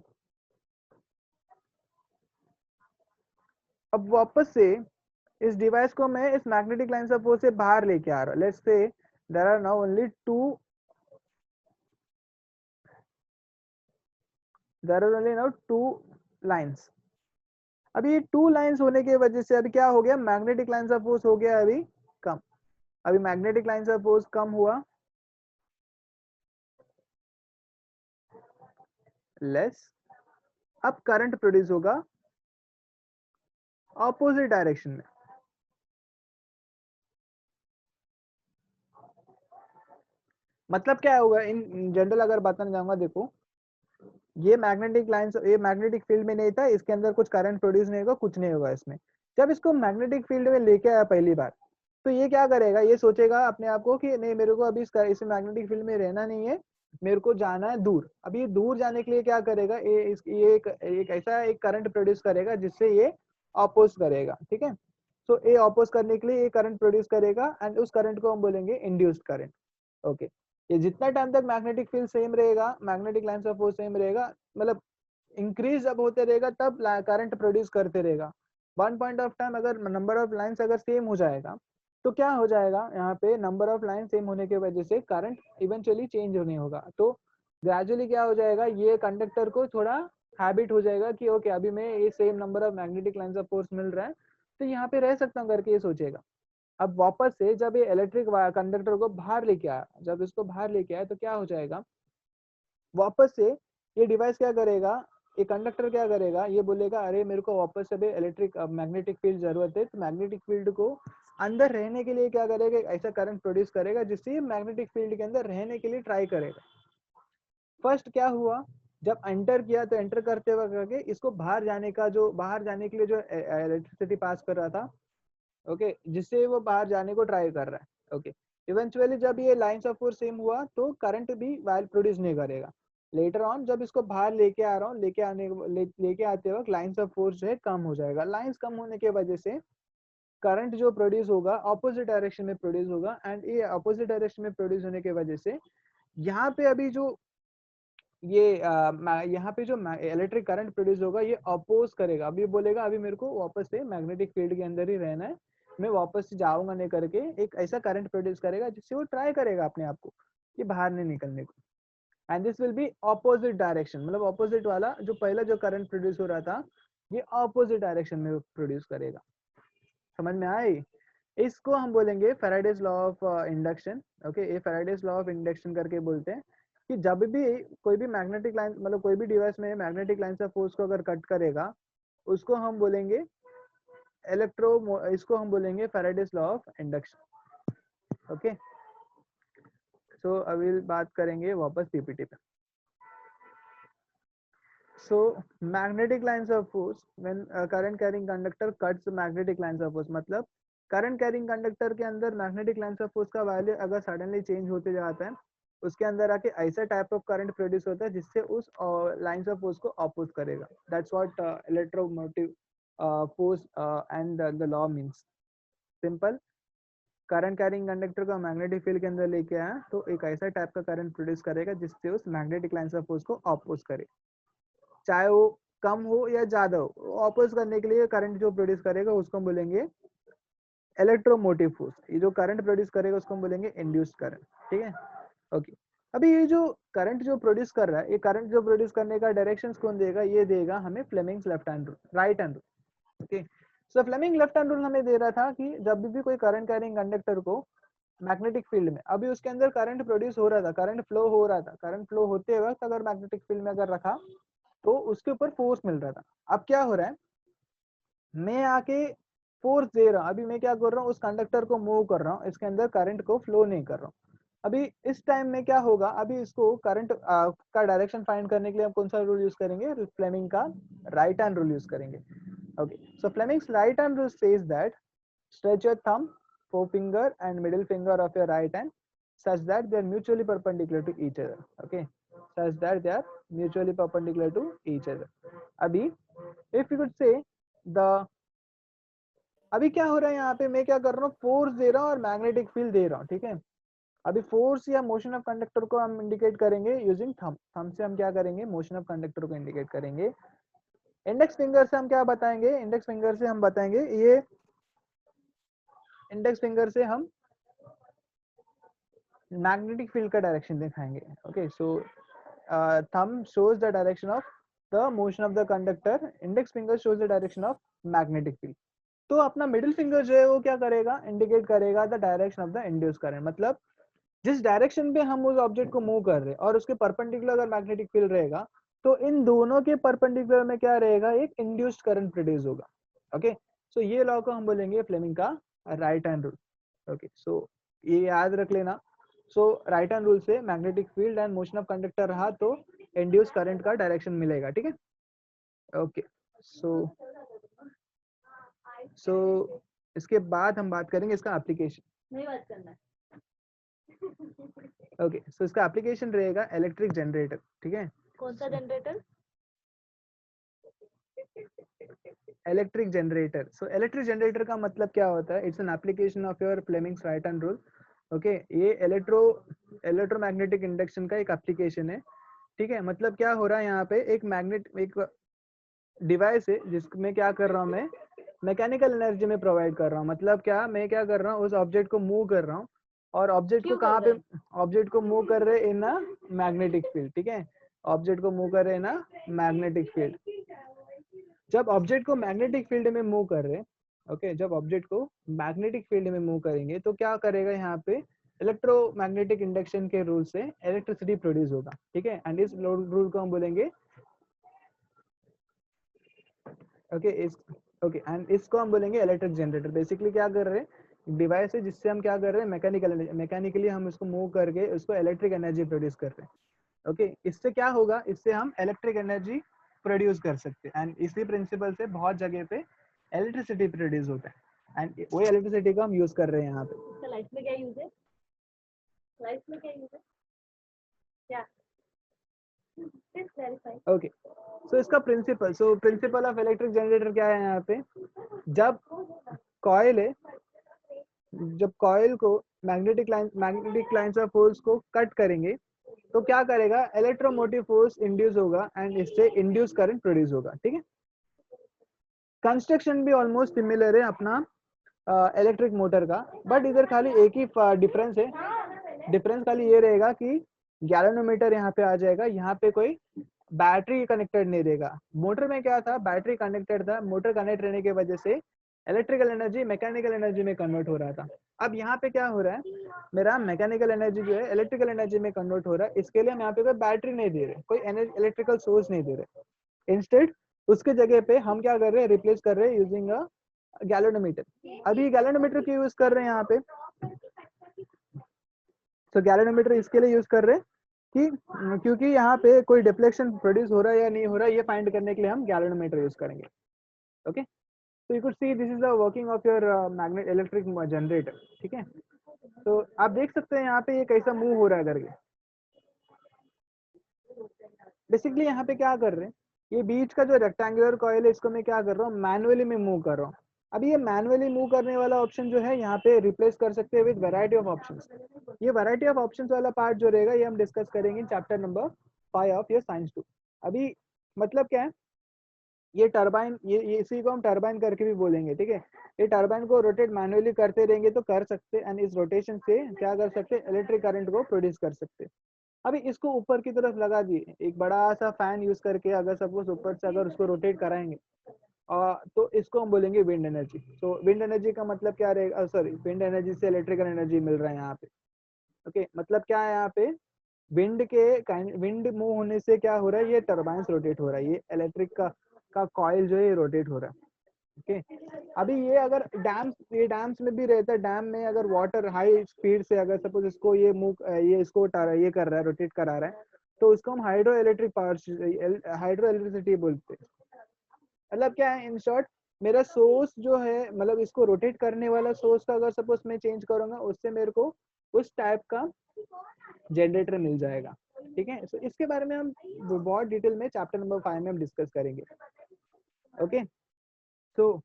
अब वापस से इस डिवाइस को मैं इस मैग्नेटिक लाइंस ऑफ फोर्स से बाहर लेके आ रहा हूं। Let's say there are now only two lines. अभी ये टू लाइंस होने की वजह से अभी क्या हो गया, मैग्नेटिक लाइंस ऑफ फोर्स हो गया अभी कम। अभी मैग्नेटिक लाइंस ऑफ फोर्स कम हुआ, लेस। अब करंट प्रोड्यूस होगा ऑपोजिट डायरेक्शन में। मतलब क्या होगा इन जनरल अगर बताना चाहूंगा, देखो ये मैग्नेटिक लाइंस, ये मैग्नेटिक फील्ड में नहीं था, इसके अंदर कुछ करंट प्रोड्यूस नहीं होगा, कुछ नहीं होगा इसमें। जब इसको मैग्नेटिक फील्ड में लेके आया पहली बार, तो ये क्या करेगा, ये सोचेगा अपने आप को कि नहीं मेरे को अभी इस मैग्नेटिक फील्ड में रहना नहीं है, मेरे को जाना है दूर। अभी ये दूर जाने के लिए क्या करेगा, ये एक ऐसा एक करंट प्रोड्यूस करेगा जिससे ये अपोज करेगा, ठीक है। तो ये अपोज करने के लिए ये करंट प्रोड्यूस करेगा एंड उस करंट को हम बोलेंगे इंड्यूस्ड करंट। ओके, ये जितना टाइम तक मैग्नेटिक फील्ड सेम रहेगा, magnetic lines of force same रहेगा, मतलब इंक्रीज जब होते रहेगा तब करंट प्रोड्यूस करते रहेगा। वन पॉइंट ऑफ टाइम अगर नंबर ऑफ लाइंस अगर सेम हो जाएगा तो क्या हो जाएगा, यहाँ पे नंबर ऑफ लाइन सेम होने की वजह से करंट इवेंचुअली चेंज होने होगा। तो ग्रेजुअली क्या हो जाएगा, ये कंडक्टर को थोड़ा हैबिट हो जाएगा कि ओके अभी मैं ये same number of magnetic lines of force मिल रहा है तो यहाँ पे रह सकता हूँ करके ये सोचेगा। अब वापस से जब ये इलेक्ट्रिक कंडक्टर को बाहर लेके आया, जब इसको बाहर लेके आया तो क्या हो जाएगा, वापस से ये डिवाइस क्या करेगा, ये कंडक्टर क्या करेगा, ये बोलेगा अरे मेरे को वापस से भी इलेक्ट्रिक मैग्नेटिक फील्ड जरूरत है। तो मैग्नेटिक फील्ड को अंदर रहने के लिए क्या करेगा, ऐसा करंट प्रोड्यूस करेगा जिससे ये मैग्नेटिक फील्ड के अंदर रहने के लिए ट्राई करेगा। फर्स्ट क्या हुआ, जब एंटर किया तो एंटर करते वक्त इसको बाहर जाने का, जो बाहर जाने के लिए जो इलेक्ट्रिसिटी पास कर रहा था, ओके, जिससे वो बाहर जाने को ट्राई कर रहा है। ओके, इवेंचुअली जब ये लाइंस ऑफ फोर्स सेम हुआ तो करंट भी वाइल प्रोड्यूस नहीं करेगा। लेटर ऑन जब इसको बाहर लेके आ रहा हूँ, लेके आते वक्त लाइंस ऑफ फोर्स जो है कम हो जाएगा। लाइंस कम होने की वजह से करंट जो प्रोड्यूस होगा ऑपोजिट डायरेक्शन में प्रोड्यूस होगा एंड ये ऑपोजिट डायरेक्शन में प्रोड्यूस होने की वजह से यहाँ पे अभी जो ये यहाँ पे जो इलेक्ट्रिक करंट प्रोड्यूस होगा ये अपोज करेगा। अभी बोलेगा अभी मेरे को वापस से मैग्नेटिक फील्ड के अंदर ही रहना है, मैं वापस से जाऊंगा नहीं करके एक ऐसा करंट प्रोड्यूस करेगा जिससे वो ट्राई करेगा अपने आप को कि बाहर नहीं निकलने को। And this will be opposite direction, मतलब ऑपोजिट वाला जो पहला जो करंट प्रोड्यूस हो रहा था ये ऑपोजिट डायरेक्शन में प्रोड्यूस करेगा। समझ में आई? इसको हम बोलेंगे Faraday's law of induction. Okay, ये फैराडेज लॉ ऑफ इंडक्शन करके बोलते हैं कि जब भी कोई भी मैग्नेटिक लाइन, मतलब कोई भी डिवाइस में मैग्नेटिक लाइन ऑफ फोर्स को अगर कट करेगा उसको हम बोलेंगे इसको हम बोलेंगे Faraday's law of induction. Okay, so अभी बात करेंगे वापस पीपीटी पे। So magnetic lines of force when current carrying conductor cuts magnetic lines of force, मतलब करंट कैरिंग कंडक्टर के अंदर मैग्नेटिक लाइंस ऑफ फोर्स का वैल्यू अगर सडनली चेंज होते जाता है, उसके अंदर आके ऐसा टाइप ऑफ करंट प्रोड्यूस होता है जिससे उस लाइंस ऑफ फोर्स को अपोज करेगा। That's what electromotive force and the law means. Simple, current carrying conductor को मैग्नेटिक फील्ड के अंदर लेके आया तो एक ऐसा टाइप का करंट प्रोड्यूस करेगा जिससे उस मैग्नेटिक लाइंस ऑफ फोर्स को अपोज करे, चाहे वो कम हो या ज्यादा हो। अपोज करने के लिए करंट जो प्रोड्यूस करेगा उसको हम बोलेंगे इलेक्ट्रोमोटिव फोर्स। ये जो करंट प्रोड्यूस करेगा उसको हम बोलेंगे इंड्यूस्ड करंट, ठीक है। ओके, अभी ये जो करंट जो प्रोड्यूस कर रहा है, ये करंट जो प्रोड्यूस करने का डायरेक्शन कौन देगा, ये देगा हमें Fleming's left hand rule, right hand rule. Okay, so Fleming left hand rule हमें दे रहा था कि जब भी कोई करंट कैरिंग कंडक्टर को मैग्नेटिक फील्ड में, अभी उसके अंदर करंट प्रोड्यूस हो रहा था, करंट फ्लो हो रहा था, करंट फ्लो होते वक्त अगर मैग्नेटिक फील्ड में अगर रखा तो उसके ऊपर फोर्स मिल रहा था। अब क्या हो रहा है, मैं आके फोर्स दे रहा हूँ, अभी मैं क्या कर रहा हूँ, उस कंडक्टर को मूव कर रहा हूँ, इसके अंदर करंट को फ्लो नहीं कर रहा हूँ। अभी इस टाइम में क्या होगा, अभी इसको करंट का डायरेक्शन फाइंड करने के लिए हम कौन सा रूल यूज करेंगे, फ्लेमिंग का राइट हैंड रूल यूज करेंगे। Okay, so Fleming's right hand rule says that stretch your thumb, forefinger and middle finger of your right hand such that they are mutually perpendicular to each other. Okay, such that they are mutually perpendicular to each other. अभी if you could say the, अभी क्या हो रहा है यहाँ पे, मैं क्या कर रहा हूँ, फोर्स दे रहा हूँ और मैग्नेटिक फील्ड दे रहा हूँ, ठीक है। अभी फोर्स या मोशन ऑफ कंडक्टर को हम इंडिकेट करेंगे यूजिंग थंब। थंब से हम क्या करेंगे, मोशन ऑफ कंडक्टर को इंडिकेट करेंगे। इंडेक्स फिंगर से हम क्या बताएंगे, इंडेक्स फिंगर से हम बताएंगे ये, इंडेक्स फिंगर से हम मैग्नेटिक फील्ड का डायरेक्शन दिखाएंगे। Okay, so thumb shows the direction of the motion of the conductor, index finger shows the direction of magnetic field. तो अपना मिडिल फिंगर जो है वो क्या करेगा, इंडिकेट करेगा the direction of the induce current, मतलब जिस डायरेक्शन पे हम उस ऑब्जेक्ट को मूव कर रहे हैं और उसके परपेंडिकुलर अगर मैग्नेटिक फील्ड रहेगा तो इन दोनों के परपेंडिकुलर में क्या रहेगा, एक इंड्यूस्ड करंट प्रोड्यूस होगा। ओके, सो ये लॉ को हम बोलेंगे फ्लेमिंग का राइट हैंड रूल। ओके, सो ये याद रख लेना। सो राइट हैंड रूल से magnetic field and motion of conductor रहा तो इंड्यूस करंट का डायरेक्शन मिलेगा। ठीक है, ओके। सो इसके बाद हम बात करेंगे इसका एप्लीकेशन। नहीं बात करना है। ओके, सो इसका एप्लीकेशन रहेगा इलेक्ट्रिक जनरेटर। ठीक है, कौन सा generator? Electric generator. So electric generator का मतलब क्या होता है, it's an application of your Fleming's right hand rule. Okay, ये इलेक्ट्रोमैग्नेटिक इंडक्शन का एक एप्लीकेशन है। ठीक है, मतलब क्या हो रहा है यहाँ पे, एक डिवाइस है जिसमें क्या कर रहा हूँ मैं, मैकेनिकल एनर्जी में प्रोवाइड कर रहा हूँ। मतलब क्या, मैं क्या कर रहा हूँ, उस ऑब्जेक्ट को मूव कर रहा हूँ और ऑब्जेक्ट को कहाँ पे, ऑब्जेक्ट को मूव कर रहे इन अ मैग्नेटिक फील्ड। ठीक है, ऑब्जेक्ट को मूव कर रहे इन अ मैग्नेटिक फील्ड। जब ऑब्जेक्ट को मैग्नेटिक फील्ड में मूव कर रहे, ओके, जब ऑब्जेक्ट को मैग्नेटिक फील्ड में मूव करेंगे तो क्या करेगा, यहाँ पे इलेक्ट्रोमैग्नेटिक इंडक्शन के रूल से इलेक्ट्रिसिटी प्रोड्यूस होगा। ठीक है, एंड इस रूल को हम बोलेंगे, ओके, ओके, एंड इसको हम बोलेंगे इलेक्ट्रिक जनरेटर। बेसिकली क्या कर रहे हैं, डिवाइस है जिससे हम क्या कर रहे हैं, मैकेनिकली हम उसको मूव करके उसको इलेक्ट्रिक एनर्जी प्रोड्यूस कर रहे हैं। ओके, इससे क्या होगा, इससे हम इलेक्ट्रिक एनर्जी प्रोड्यूस कर सकते हैं एंड इसी प्रिंसिपल से बहुत जगह पे इलेक्ट्रिसिटी प्रोड्यूस होता है एंड वही इलेक्ट्रिसिटी को हम यूज कर रहे हैं यहाँ पे। लाइफ में क्या यूज है? लाइफ में क्या यूज है? क्या? ओके, सो इसका principle, so principle of electric generator क्या है यहाँ पे, जब कॉइल है, जब कॉइल को मैग्नेटिक लाइंस ऑफ फोर्स को कट करेंगे तो क्या करेगा, इलेक्ट्रोमोटिव फोर्स इंड्यूस होगा एंड इससे इंड्यूस करंट प्रोड्यूस होगा। ठीक है, कंस्ट्रक्शन भी ऑलमोस्ट सिमिलर है अपना इलेक्ट्रिक मोटर का, बट इधर खाली एक ही डिफरेंस है। डिफरेंस खाली ये रहेगा कि गैल्वेनोमीटर यहाँ पे आ जाएगा, यहाँ पे कोई बैटरी कनेक्टेड नहीं रहेगा। मोटर में क्या था, बैटरी कनेक्टेड था, मोटर कनेक्ट रहने की वजह से इलेक्ट्रिकल एनर्जी मैकेनिकल एनर्जी में कन्वर्ट हो रहा था। अब यहाँ पे क्या हो रहा है, मेरा मैकेनिकल एनर्जी जो है इलेक्ट्रिकल एनर्जी में कन्वर्ट हो रहा है, इसके लिए हम यहाँ पे कोई बैटरी नहीं दे रहे, कोई इलेक्ट्रिकल सोर्स नहीं दे रहे। इंस्टेड उसके जगह पे हम क्या कर रहे हैं, रिप्लेस कर रहे हैं यूजिंग अ गैल्वेनोमीटर। अभी गैल्वेनोमीटर क्यों यूज कर रहे हैं यहाँ पे, तो गैल्वेनोमीटर इसके लिए यूज कर रहे हैं कि क्योंकि यहाँ पे कोई डिफ्लेक्शन प्रोड्यूस हो रहा है या नहीं हो रहा है, ये फाइंड करने के लिए हम गैल्वेनोमीटर यूज करेंगे। ओके, तो you could see this is the working of your magnet electric generator. ठीक है, तो आप देख सकते हैं यहाँ पे ये कैसा मूव हो रहा है करके। बेसिकली यहाँ पे क्या कर रहे हैं, ये बीच का जो रेक्टेंगुलर कॉइल है इसको मैं क्या कर रहा हूँ, मैनुअली में मूव कर रहा हूँ। अभी ये मैनुअली मूव करने वाला ऑप्शन जो है यहाँ पे रिप्लेस कर सकते हैं विद वैरायटी ऑफ ऑप्शंस। ये वैरायटी ऑफ ऑप्शंस वाला पार्ट जो रहेगा ये हम डिस्कस करेंगे chapter number 5 of your science 2। अभी मतलब क्या है, ये टरबाइन, ये इसी को हम टरबाइन करके भी बोलेंगे। ठीक है, ये टरबाइन को रोटेट मैनुअली करते रहेंगे तो कर सकते एंड इस रोटेशन से क्या कर सकते, इलेक्ट्रिक करंट को प्रोड्यूस कर सकते। अभी इसको ऊपर की तरफ लगा दिए, एक बड़ा सा फैन यूज करके अगर सपोज ऊपर से अगर उसको रोटेट कराएंगे तो इसको हम बोलेंगे विंड एनर्जी। तो विंड एनर्जी का मतलब क्या रहेगा, सॉरी, विंड एनर्जी से इलेक्ट्रिकल एनर्जी मिल रहा है यहाँ पे। ओके, मतलब क्या है यहाँ पे, विंड मूव होने से क्या हो रहा है, ये टरबाइंस रोटेट हो रहा है, ये इलेक्ट्रिक का कॉइल जो है ये रोटेट हो रहा है। ओके, अभी ये अगर डैम्स में भी रहता है, डैम में अगर वाटर हाई स्पीड से अगर सपोज इसको ये इसको ये कर रहा है, रोटेट करा रहा है, तो उसको हम हाइड्रो इलेक्ट्रिसिटी बोलते हैं। मतलब क्या है, इन शॉर्ट, मेरा सोर्स जो है, मतलब इसको रोटेट करने वाला सोर्स का अगर सपोज मैं चेंज करूंगा उससे मेरे को उस टाइप का जनरेटर मिल जाएगा। ठीक है, तो इसके बारे में हम बहुत डिटेल में चैप्टर नंबर 5 में हम डिस्कस करेंगे। ओके, तो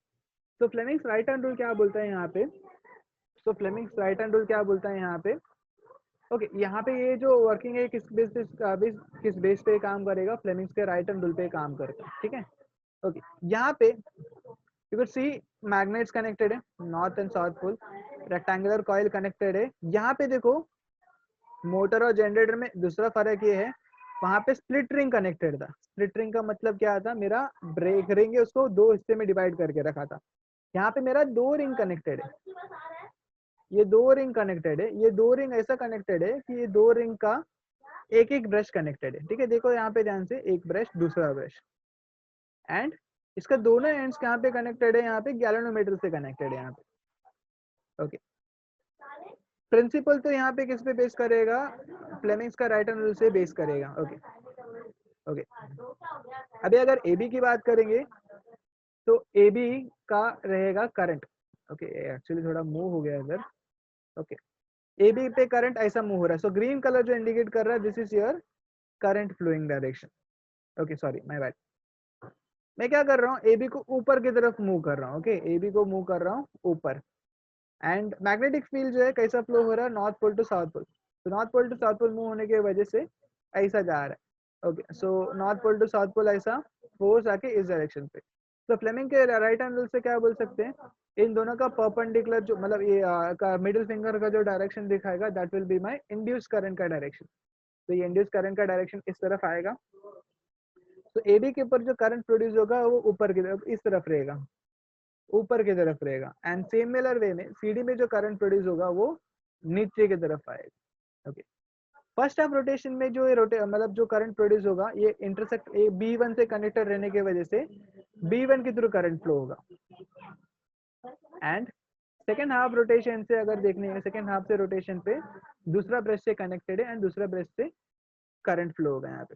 फ्लेमिंग्स राइट हैंड रूल क्या बोलता है यहाँ पे, तो फ्लेमिंग्स राइट हैंड रूल क्या बोलता है यहाँ पे, ओके यहाँ पे ये जो वर्किंग है किस बेस पे काम करेगा, फ्लेमिंग्स के राइट एंड रूल पे काम करेगा, ठीक है। ओके यहाँ पे you can see magnets connected है, north and south pole, rectangular coil connected है। यहाँ पे देखो मोटर और जनरेटर में दूसरा फर्क ये है, वहां पे स्प्लिट रिंग कनेक्टेड था। स्प्लिट रिंग का मतलब क्या था, मेरा ब्रेक रिंग है उसको दो हिस्से में डिवाइड करके रखा था। यहाँ पे मेरा दो रिंग कनेक्टेड है, ये दो रिंग कनेक्टेड है, ये दो रिंग ऐसा कनेक्टेड है कि ये दो रिंग का एक एक ब्रश कनेक्टेड है, ठीक है। देखो यहाँ पे ध्यान से, एक ब्रश दूसरा ब्रश, एंड इसका दोनों एंड्स कहाँ पे कनेक्टेड है, यहाँ पे गैल्वेनोमीटर से कनेक्टेड है यहाँ पे। ओके प्रिंसिपल तो यहाँ पे किस पे बेस करेगा, फ्लेमिंग्स का राइट हैंड रूल से बेस करेगा। ओके ओके अभी अगर AB की बात करेंगे तो AB का रहेगा करंट। ओके एक्चुअली थोड़ा मूव हो गया इधर। ओके AB पे करंट ऐसा मूव हो रहा है, सो ग्रीन कलर जो इंडिकेट कर रहा है this is your current flowing direction. Okay sorry my bad, मैं क्या कर रहा हूँ, AB को ऊपर की तरफ मूव कर रहा हूँ। ओके AB को मूव कर रहा हूँ ऊपर, एंड मैग्नेटिक फील्ड जो है कैसा फ्लो हो रहा है, north pole to south pole. तो north pole to south pole move होने की वजह से ऐसा जा रहा है। Okay so north pole to south pole ऐसा फोर्स आके इस डायरेक्शन पे। तो फ्लेमिंग के राइट हैंड रूल से क्या बोल सकते हैं, इन दोनों का परपेंडिकुलर जो मतलब ये मिडिल फिंगर का जो डायरेक्शन दिखाएगा that will be my induce current का डायरेक्शन। तो ये इंड्यूस करंट का डायरेक्शन इस तरफ आएगा। तो AB के ऊपर जो करंट प्रोड्यूस होगा वो ऊपर की तरफ इस तरफ रहेगा, ऊपर की तरफ रहेगा। एंड सिमिलर वे में CD में जो करंट प्रोड्यूस होगा वो नीचे की तरफ आएगा। ओके फर्स्ट हाफ रोटेशन में जो मतलब जो करंट प्रोड्यूस होगा ये इंटरसेक्ट B1 से कनेक्टेड रहने की वजह से B1 के थ्रू करंट फ्लो होगा। एंड सेकेंड हाफ रोटेशन से अगर देखने हैं, सेकेंड हाफ से रोटेशन पे दूसरा ब्रश से कनेक्टेड है एंड दूसरा ब्रश से करंट फ्लो होगा यहाँ पे।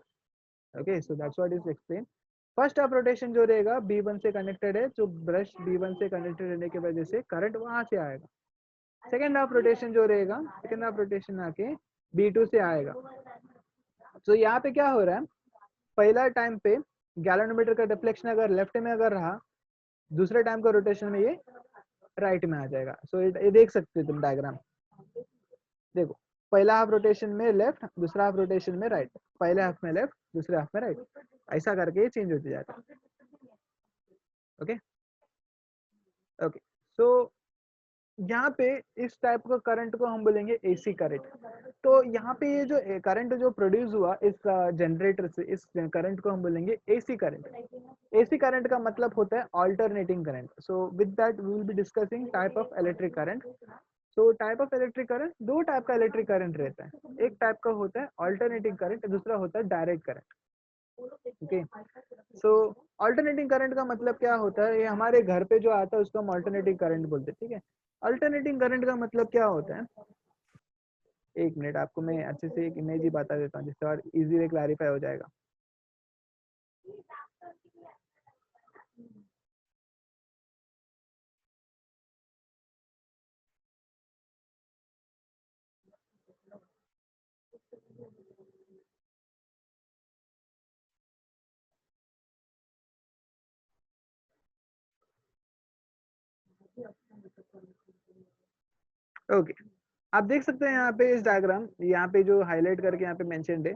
Okay so that's what is explain. First half rotation जो रहेगा B1 से कनेक्टेड है, जो ब्रश B1 से कनेक्टेड रहने की वजह से करंट वहां से आएगा। सेकेंड हाफ रोटेशन जो रहेगा, सेकेंड हाफ रोटेशन आके B2 से आएगा। तो यहाँ पे क्या हो रहा है, पहला टाइम पे गैल्वेनोमीटर का डिफ्लेक्शन अगर लेफ्ट में अगर रहा, दूसरे टाइम का रोटेशन में ये राइट में आ जाएगा। सो ये देख सकते हो तुम डायग्राम, देखो पहला हाफ रोटेशन में लेफ्ट, दूसरा हाफ रोटेशन में राइट, पहले हाफ में लेफ्ट, दूसरे हाफ में राइट, ऐसा करके ये चेंज होते जाता है। ओके ओके सो यहाँ पे इस टाइप का करंट को हम बोलेंगे AC करंट। तो यहाँ पे ये जो करंट जो प्रोड्यूस हुआ इस जनरेटर से, इस करंट को हम बोलेंगे AC करंट। AC करंट का मतलब होता है alternating current. So with that we will be discussing type of electric current. तो टाइप ऑफ इलेक्ट्रिक करंट, दो टाइप का इलेक्ट्रिक करंट रहता है, एक टाइप का होता है अल्टरनेटिंग करंट, दूसरा होता है direct current. Okay so alternating current का मतलब क्या होता है, ये हमारे घर पे जो आता है उसको हम अल्टरनेटिंग करंट बोलते हैं, ठीक है। अल्टरनेटिंग करंट का मतलब क्या होता है, एक मिनट आपको मैं अच्छे से एक इमेज ही बता देता हूँ जिससे और इजीली क्लैरिफाई हो जाएगा। ओके आप देख सकते हैं यहाँ पे इस डायग्राम, यहाँ पे जो हाईलाइट करके यहाँ पे मेंशन्ड है,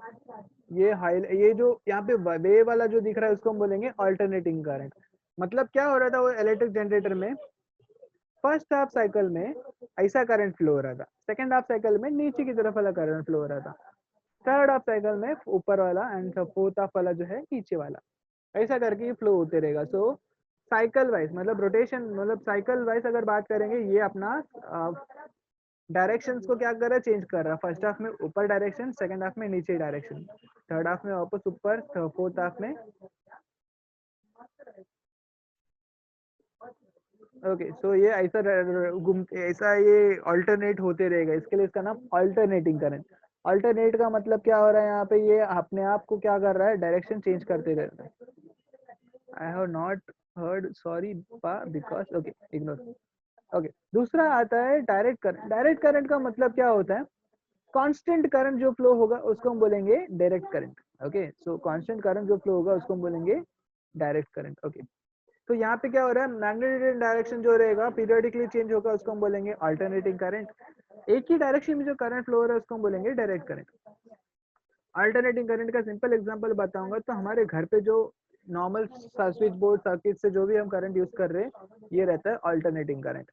ये जो यहाँ पे वे वाला जो दिख रहा है उसको हम बोलेंगे अल्टरनेटिंग करंट। मतलब क्या हो रहा था वो इलेक्ट्रिक जनरेटर में, फर्स्ट हाफ साइकिल में ऐसा करंट फ्लो हो रहा था, सेकेंड हाफ साइकिल में नीचे की तरफ वाला करंट फ्लो हो रहा था, थर्ड हाफ साइकिल में ऊपर वाला, एंड फोर्थ हाफ वाला जो है नीचे वाला, ऐसा करके ये फ्लो होते रहेगा। सो साइकिल वाइज मतलब रोटेशन मतलब साइकिल वाइज अगर बात करेंगे, ये अपना डायरेक्शंस को क्या कर रहा है, चेंज कर रहा है। फर्स्ट हाफ में ऊपर डायरेक्शन, सेकंड हाफ में नीचे डायरेक्शन, थर्ड हाफ में वापस ऊपर, फोर्थ हाफ में। ओके सो ये ऐसा ऐसा ये अल्टरनेट होते रहेगा, इसके लिए इसका नाम अल्टरनेटिंग करंट। अल्टरनेट का मतलब क्या हो रहा है, यहाँ पे ये अपने आप को क्या कर रहा है, डायरेक्शन चेंज करते रहता है। I have not heard, sorry because, okay ignore. Okay दूसरा आता है डायरेक्ट करंट। डायरेक्ट करंट का मतलब क्या होता है, कांस्टेंट करंट जो फ्लो होगा उसको हम बोलेंगे direct current. Okay so constant current जो फ्लो होगा उसको हम बोलेंगे डायरेक्ट करंट। ओके तो यहाँ पे क्या हो रहा है, मैग्नेटिक डायरेक्शन जो रहेगा पीरियडिकली चेंज होगा, उसको हम बोलेंगे अल्टरनेटिंग करंट। एक ही डायरेक्शन में जो करंट फ्लो हो रहा है उसको हम बोलेंगे डायरेक्ट करंट। अल्टरनेटिंग करंट का सिंपल एग्जांपल बताऊंगा, तो हमारे घर पे जो नॉर्मल स्विच बोर्ड सर्किट से जो भी हम करंट यूज कर रहे हैं ये रहता है अल्टरनेटिंग करंट।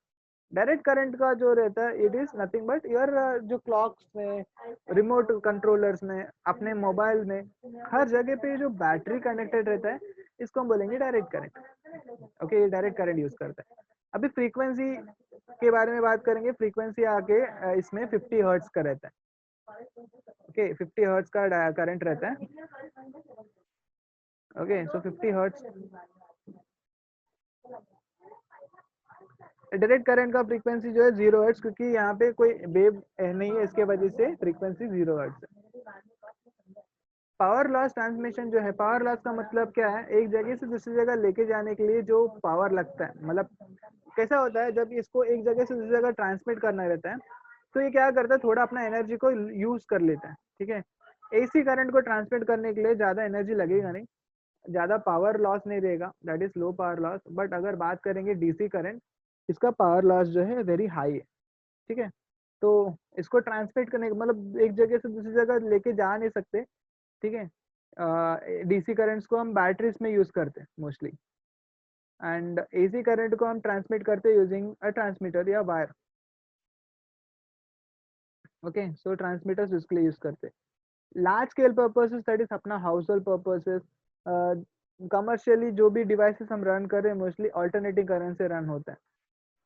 डायरेक्ट करंट का जो रहता है it is nothing but your जो क्लॉक्स में, रिमोट कंट्रोलर्स में, अपने मोबाइल में, हर जगह पे जो बैटरी कनेक्टेड रहता है इसको हम बोलेंगे डायरेक्ट करंट। ओके, ये डायरेक्ट करंट यूज करता है। अभी फ्रीक्वेंसी के बारे में बात करेंगे। फ्रीक्वेंसी आके इसमें 50 हर्ट्ज का रहता है। ओके, 50 हर्ट्ज का करंट रहता है। ओके, सो 50 हर्ट्ज डायरेक्ट करंट का फ्रीक्वेंसी जो है 0 हर्ट्ज, क्योंकि यहाँ पे कोई वेव नहीं है, इसके वजह से फ्रीक्वेंसी 0 हर्ट्ज है। पावर लॉस ट्रांसमिशन जो है, पावर लॉस का मतलब क्या है, एक जगह से दूसरी जगह लेके जाने के लिए जो पावर लगता है, मतलब कैसा होता है जब इसको एक जगह से दूसरी जगह ट्रांसमिट करना रहता है तो ये क्या करता है, थोड़ा अपना एनर्जी को यूज कर लेता है। ठीक है, एसी करंट को ट्रांसमिट करने के लिए ज्यादा एनर्जी लगेगा नहीं, ज्यादा पावर लॉस नहीं रहेगा, that is low power loss. But अगर बात करेंगे डीसी करंट, इसका पावर लॉस जो है वेरी हाई है। ठीक है, तो इसको ट्रांसमिट करने मतलब एक जगह से दूसरी जगह लेके जा नहीं सकते। ठीक है, डीसी करंट्स को हम बैटरीज में यूज करते हैं मोस्टली, एंड एसी करंट को हम ट्रांसमिट करते हैं यूजिंग अ ट्रांसमीटर या वायर। ओके, सो ट्रांसमीटर्स उसके लिए यूज करते हैं। Large scale purposes, that is अपना हाउस होल्ड पर्पसेस, कमर्शियली जो भी डिवाइसेस हम रन कर रहे हैं मोस्टली अल्टरनेटिंग करंट से रन होता है।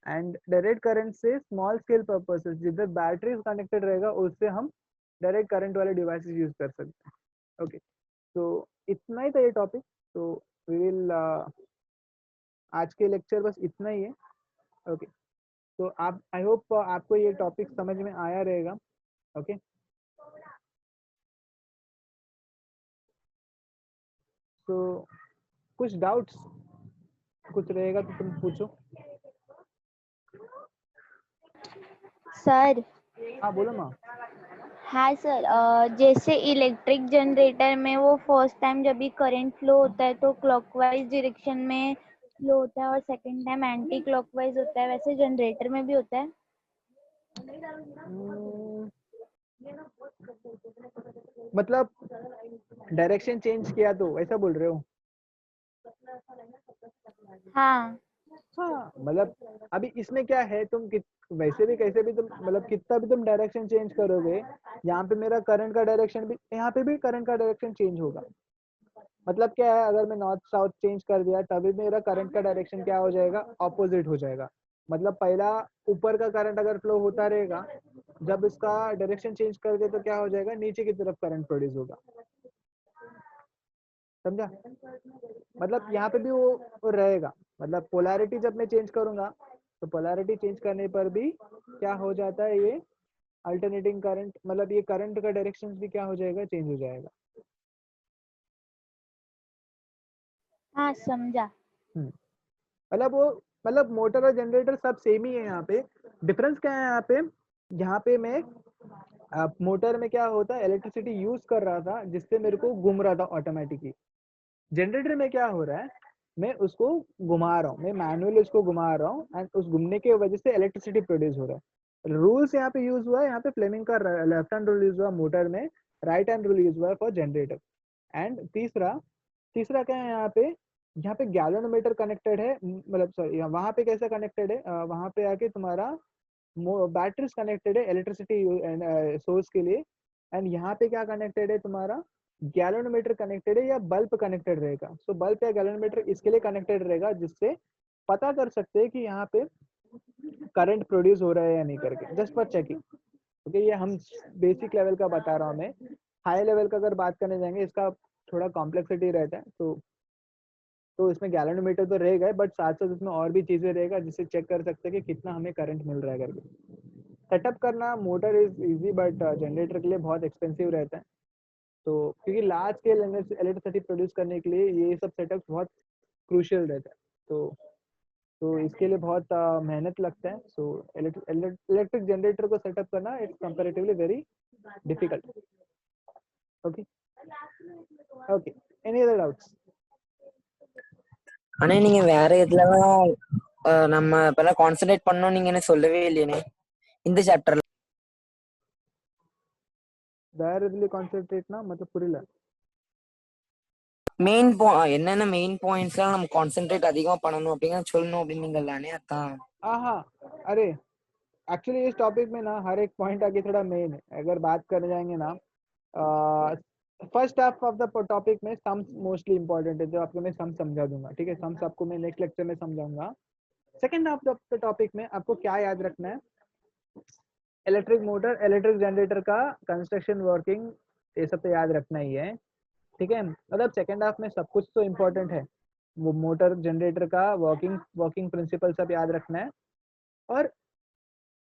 एंड डायरेक्ट करंट से स्मॉल स्केल पर्पसेस, जिधर बैटरी कनेक्टेड रहेगा उससे हम डायरेक्ट करंट वाले डिवाइसेस यूज कर सकते हैं। ओके, तो इतना ही था ये टॉपिक। तो वी विल आज के लेक्चर बस इतना ही है। ओके, तो आप, आई होप आपको ये टॉपिक समझ में आया रहेगा। ओके, तो कुछ डाउट्स कुछ रहेगा तो तुम पूछो। सर। हाँ बोलो माँ। हाँ सर, जैसे इलेक्ट्रिक जनरेटर में वो फर्स्ट टाइम जब भी करंट फ्लो होता है तो क्लॉकवाइज डायरेक्शन में फ्लो होता है और सेकंड टाइम एंटी क्लॉकवाइज होता है, वैसे जनरेटर में भी होता है? मतलब डायरेक्शन चेंज किया तो ऐसा बोल रहे हो? हाँ। हाँ, मतलब अभी इसमें क्या है, तुम वैसे भी कैसे भी तुम मतलब कितना भी तुम डायरेक्शन चेंज करोगे, यहाँ पे मेरा करंट का डायरेक्शन भी, यहाँ पे भी करंट का डायरेक्शन चेंज होगा। मतलब क्या है, अगर मैं नॉर्थ साउथ चेंज कर दिया तभी मेरा करंट का डायरेक्शन क्या हो जाएगा, ऑपोजिट हो जाएगा। मतलब पहला ऊपर का करंट अगर फ्लो होता रहेगा, जब इसका डायरेक्शन चेंज कर दे तो क्या हो जाएगा, नीचे की तरफ करंट प्रोड्यूस होगा। समझा? मतलब यहाँ पे भी वो रहेगा, मतलब पोलैरिटी जब मैं चेंज करूंगा तो पोलैरिटी चेंज करने पर भी क्या हो जाता है, ये अल्टरनेटिंग करंट, मतलब ये करंट का डायरेक्शन भी क्या हो जाएगा, चेंज हो जाएगा। हाँ समझा। मतलब वो, मतलब मोटर और जनरेटर सब सेम ही है। यहाँ पे डिफरेंस क्या है, यहाँ पे मैं मोटर में क्या होता है, इलेक्ट्रिसिटी यूज कर रहा था जिससे मेरे को घूम रहा था ऑटोमेटिकली। जनरेटर में क्या हो रहा है, मैं उसको घुमा रहा हूँ, मैं मैनुअली उसको घुमा रहा हूँ, एंड उस घूमने की वजह से इलेक्ट्रिसिटी प्रोड्यूस हो रहा है। रूल्स यहाँ पे यूज हुआ है, यहाँ पे फ्लेमिंग का लेफ्ट हैंड रूल यूज हुआ मोटर में, राइट हैंड रूल यूज हुआ है फॉर जनरेटर। एंड तीसरा तीसरा क्या है, यहाँ पे गैलोनोमीटर कनेक्टेड है, मतलब सॉरी वहां पे कैसे कनेक्टेड है, वहां पे आके तुम्हारा बैटरीज कनेक्टेड है इलेक्ट्रिसिटी सोर्स के लिए। एंड यहाँ पे क्या कनेक्टेड है, तुम्हारा गैलोनोमीटर कनेक्टेड है या बल्ब कनेक्टेड रहेगा। सो बल्ब या गैलोनोमीटर इसके लिए कनेक्टेड रहेगा जिससे पता कर सकते हैं कि यहाँ पे करंट प्रोड्यूस हो रहा है या नहीं करके, जस्ट फॉर चेकिंग। ओके, ये हम बेसिक लेवल का बता रहा हूँ मैं। हाई लेवल का अगर बात करने जाएंगे, इसका थोड़ा कॉम्प्लेक्सिटी रहता है, तो इसमें गैलोनोमीटर तो रहेगा ही, बट साथ साथ इसमें और भी चीजें रहेगा जिससे चेक कर सकते हैं कि कितना हमें करंट मिल रहा है करके। सेटअप करना motor is easy, but generator के लिए बहुत एक्सपेंसिव रहता है। तो क्योंकि लार्ज स्केल इलेक्ट्रिसिटी प्रोड्यूस करने के लिए ये सब सेटअप बहुत क्रूशियल रहता है। तो इसके लिए बहुत मेहनत लगता है। सो इलेक्ट्रिक जनरेटर को सेटअप करना it's comparatively very difficult. Okay, okay, any other doubts? ஆனா நீங்க வேற இதுலலாம் நம்ம இப்பெல்லாம் கான்சென்ட்ரேட் பண்ணோம் நீங்க என்ன சொல்லவே இல்லையே இந்த சாப்டர்ல. வேற இதுல கான்சென்ட்ரேட்னா मतलब புரியல. மெயின் என்னென்ன மெயின் பாயிண்ட்ஸ்லாம் நம்ம கான்சென்ட்ரேட் அதிகமா பண்ணணும் அப்படிங்கிற சொல்லணும் அப்படின்னீங்களானே அதான். हाँ अरे एक्चुअली इस टॉपिक में ना हर एक पॉइंट आगे थोड़ा मेन है. अगर बात करने जाएंगे ना first half of the topic में सम्स मोस्टली इंपॉर्टेंट है, जो आपको मैं सम समझा दूंगा. ठीक है, सम्स आपको मैं नेक्स्ट लेक्चर में समझाऊंगा. Second half of the topic में आपको क्या याद रखना है, इलेक्ट्रिक मोटर, इलेक्ट्रिक जनरेटर का कंस्ट्रक्शन, वर्किंग, ये सब तो याद रखना ही है. ठीक है, मतलब सेकंड हाफ में सब कुछ तो इम्पोर्टेंट है, वो मोटर जनरेटर का वर्किंग प्रिंसिपल सब याद रखना है. और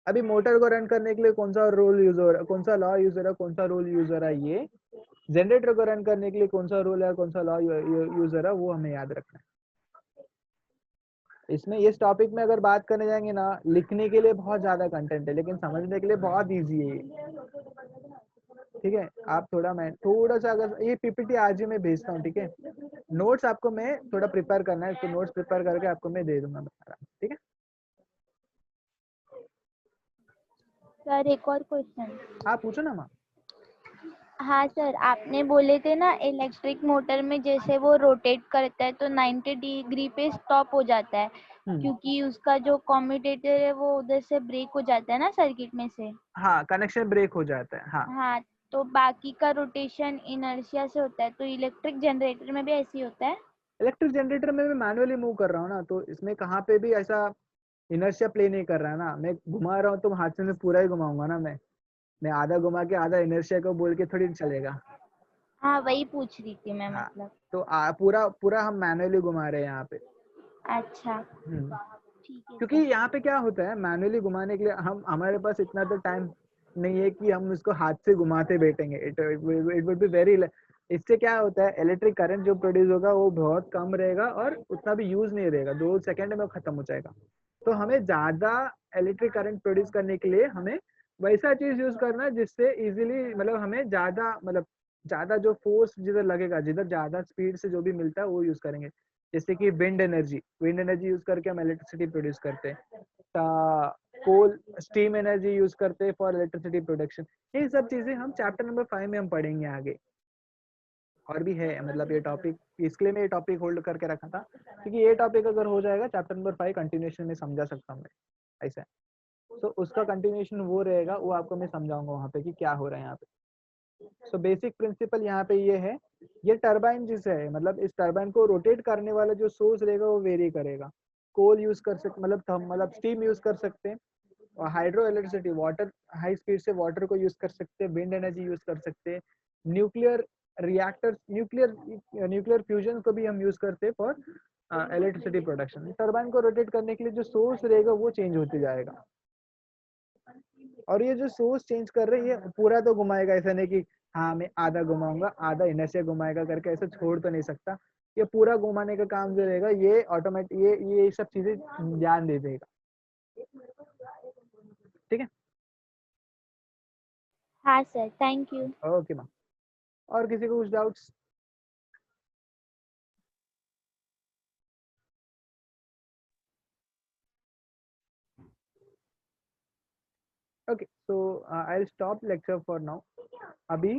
अभी मोटर को रन करने के लिए कौन सा रोल यूज हो रहा है, कौन सा लॉ यूज हो रहा है, कौन सा रोल यूज हो रहा है, ये जनरेटर को रन करने के लिए कौन सा रोल है, कौन सा लॉ यूज हो रहा है, वो हमें याद रखना है. इसमें इस टॉपिक में अगर बात करने जाएंगे ना, लिखने के लिए बहुत ज्यादा कंटेंट है लेकिन समझने के लिए बहुत इजी है ये. ठीक है, आप मैं थोड़ा सा अगर ये पीपीटी आज ही मैं भेजता हूँ. ठीक है, नोट्स आपको मैं थोड़ा प्रिपेयर करना है, तो नोट्स प्रिपेयर करके आपको मैं दे दूंगा. ठीक है सर एक और क्वेश्चन. आप पूछो ना माँ. हाँ सर, आपने बोले थे ना इलेक्ट्रिक मोटर में जैसे वो रोटेट करता है तो 90 डिग्री पे स्टॉप हो जाता है, क्योंकि उसका जो कम्यूटेटर है वो उधर से ब्रेक हो जाता है ना सर्किट में से. हाँ, कनेक्शन ब्रेक हो जाता है. हाँ हाँ, तो बाकी का रोटेशन इनर्शिया से होता है, तो इलेक्ट्रिक जनरेटर में भी ऐसे ही होता है. इलेक्ट्रिक जनरेटर में मैं मैनुअली मूव कर रहा हूँ ना, तो इसमें कहाँ पे भी ऐसा इनर्शिया प्ले नहीं कर रहा है ना. मैं घुमा रहा हूँ तो हाथ से मैं पूरा ही घुमाऊंगा ना. मैं आधा घुमा के आधा इनर्शिया को बोल के थोड़ी चलेगा. हाँ, वही पूछ रही थी मैं. हाँ, मतलब तो पूरा पूरा हम मैनुअली घुमा रहे हैं यहाँ पे. अच्छा, ठीक है क्योंकि सर. यहाँ पे क्या होता है, मैनुअली घुमाने के लिए हमारे पास इतना तो टाइम नहीं है कि हम इसको हाथ से घुमाते बैठेंगे. It would be very. इससे क्या होता है, इलेक्ट्रिक करंट जो प्रोड्यूस होगा वो बहुत कम रहेगा और उतना भी यूज नहीं रहेगा, 2 सेकंड में खत्म हो जाएगा. तो हमें ज्यादा इलेक्ट्रिक करंट प्रोड्यूस करने के लिए हमें वैसा चीज यूज करना है जिससे इजीली, मतलब हमें ज्यादा जो फोर्स जिधर लगेगा, जिधर ज्यादा स्पीड से जो भी मिलता है वो यूज करेंगे. जैसे कि विंड एनर्जी यूज करके हम इलेक्ट्रिसिटी प्रोड्यूस करते हैं. कोल स्टीम एनर्जी यूज करते हैं फॉर इलेक्ट्रिसिटी प्रोडक्शन. ये सब चीजें हम चैप्टर नंबर 5 में हम पढ़ेंगे आगे. और भी है, मतलब ये टॉपिक, इसके लिए मैं ये टॉपिक होल्ड करके रखा था क्योंकि ये टॉपिक अगर हो जाएगा चैप्टर नंबर 5 कंटिन्यूएशन में समझा सकता हूँ मैं ऐसा. तो उसका कंटिन्यूएशन वो रहेगा, वो आपको मैं समझाऊंगा वहाँ पे कि क्या हो रहा है यहाँ पे. सो बेसिक प्रिंसिपल यहाँ पे ये है, ये टरबाइन जिसे है, मतलब इस टरबाइन को रोटेट करने वाला जो सोर्स रहेगा वो वेरी करेगा. कोल यूज कर सकते, मतलब स्टीम यूज कर सकते हैं, और hydro electricity, water, high speed से वाटर को यूज कर सकते हैं, विंड एनर्जी यूज कर सकते हैं, न्यूक्लियर रिएक्टर, न्यूक्लियर फ्यूजन को भी हम यूज करते हैं फॉर इलेक्ट्रिसिटी प्रोडक्शन. टरबाइन को रोटेट करने के लिए जो सोर्स रहेगा वो चेंज होते जाएगा. और ये जो सोर्स चेंज कर रहे हैं ये पूरा तो घुमाएगा, ऐसा नहीं कि हाँ मैं आधा घुमाऊंगा आधा इनर्शिया घुमाएगा करके ऐसे छोड़ तो नहीं सकता. ये पूरा घुमाने का काम जो रहेगा ये ऑटोमेटिक, ये सब चीजें ध्यान दे देगा. ठीक है. हाँ sir, thank you. Okay ma'am. और किसी को कुछ doubts? Okay, so I'll stop lecture for now. Abhi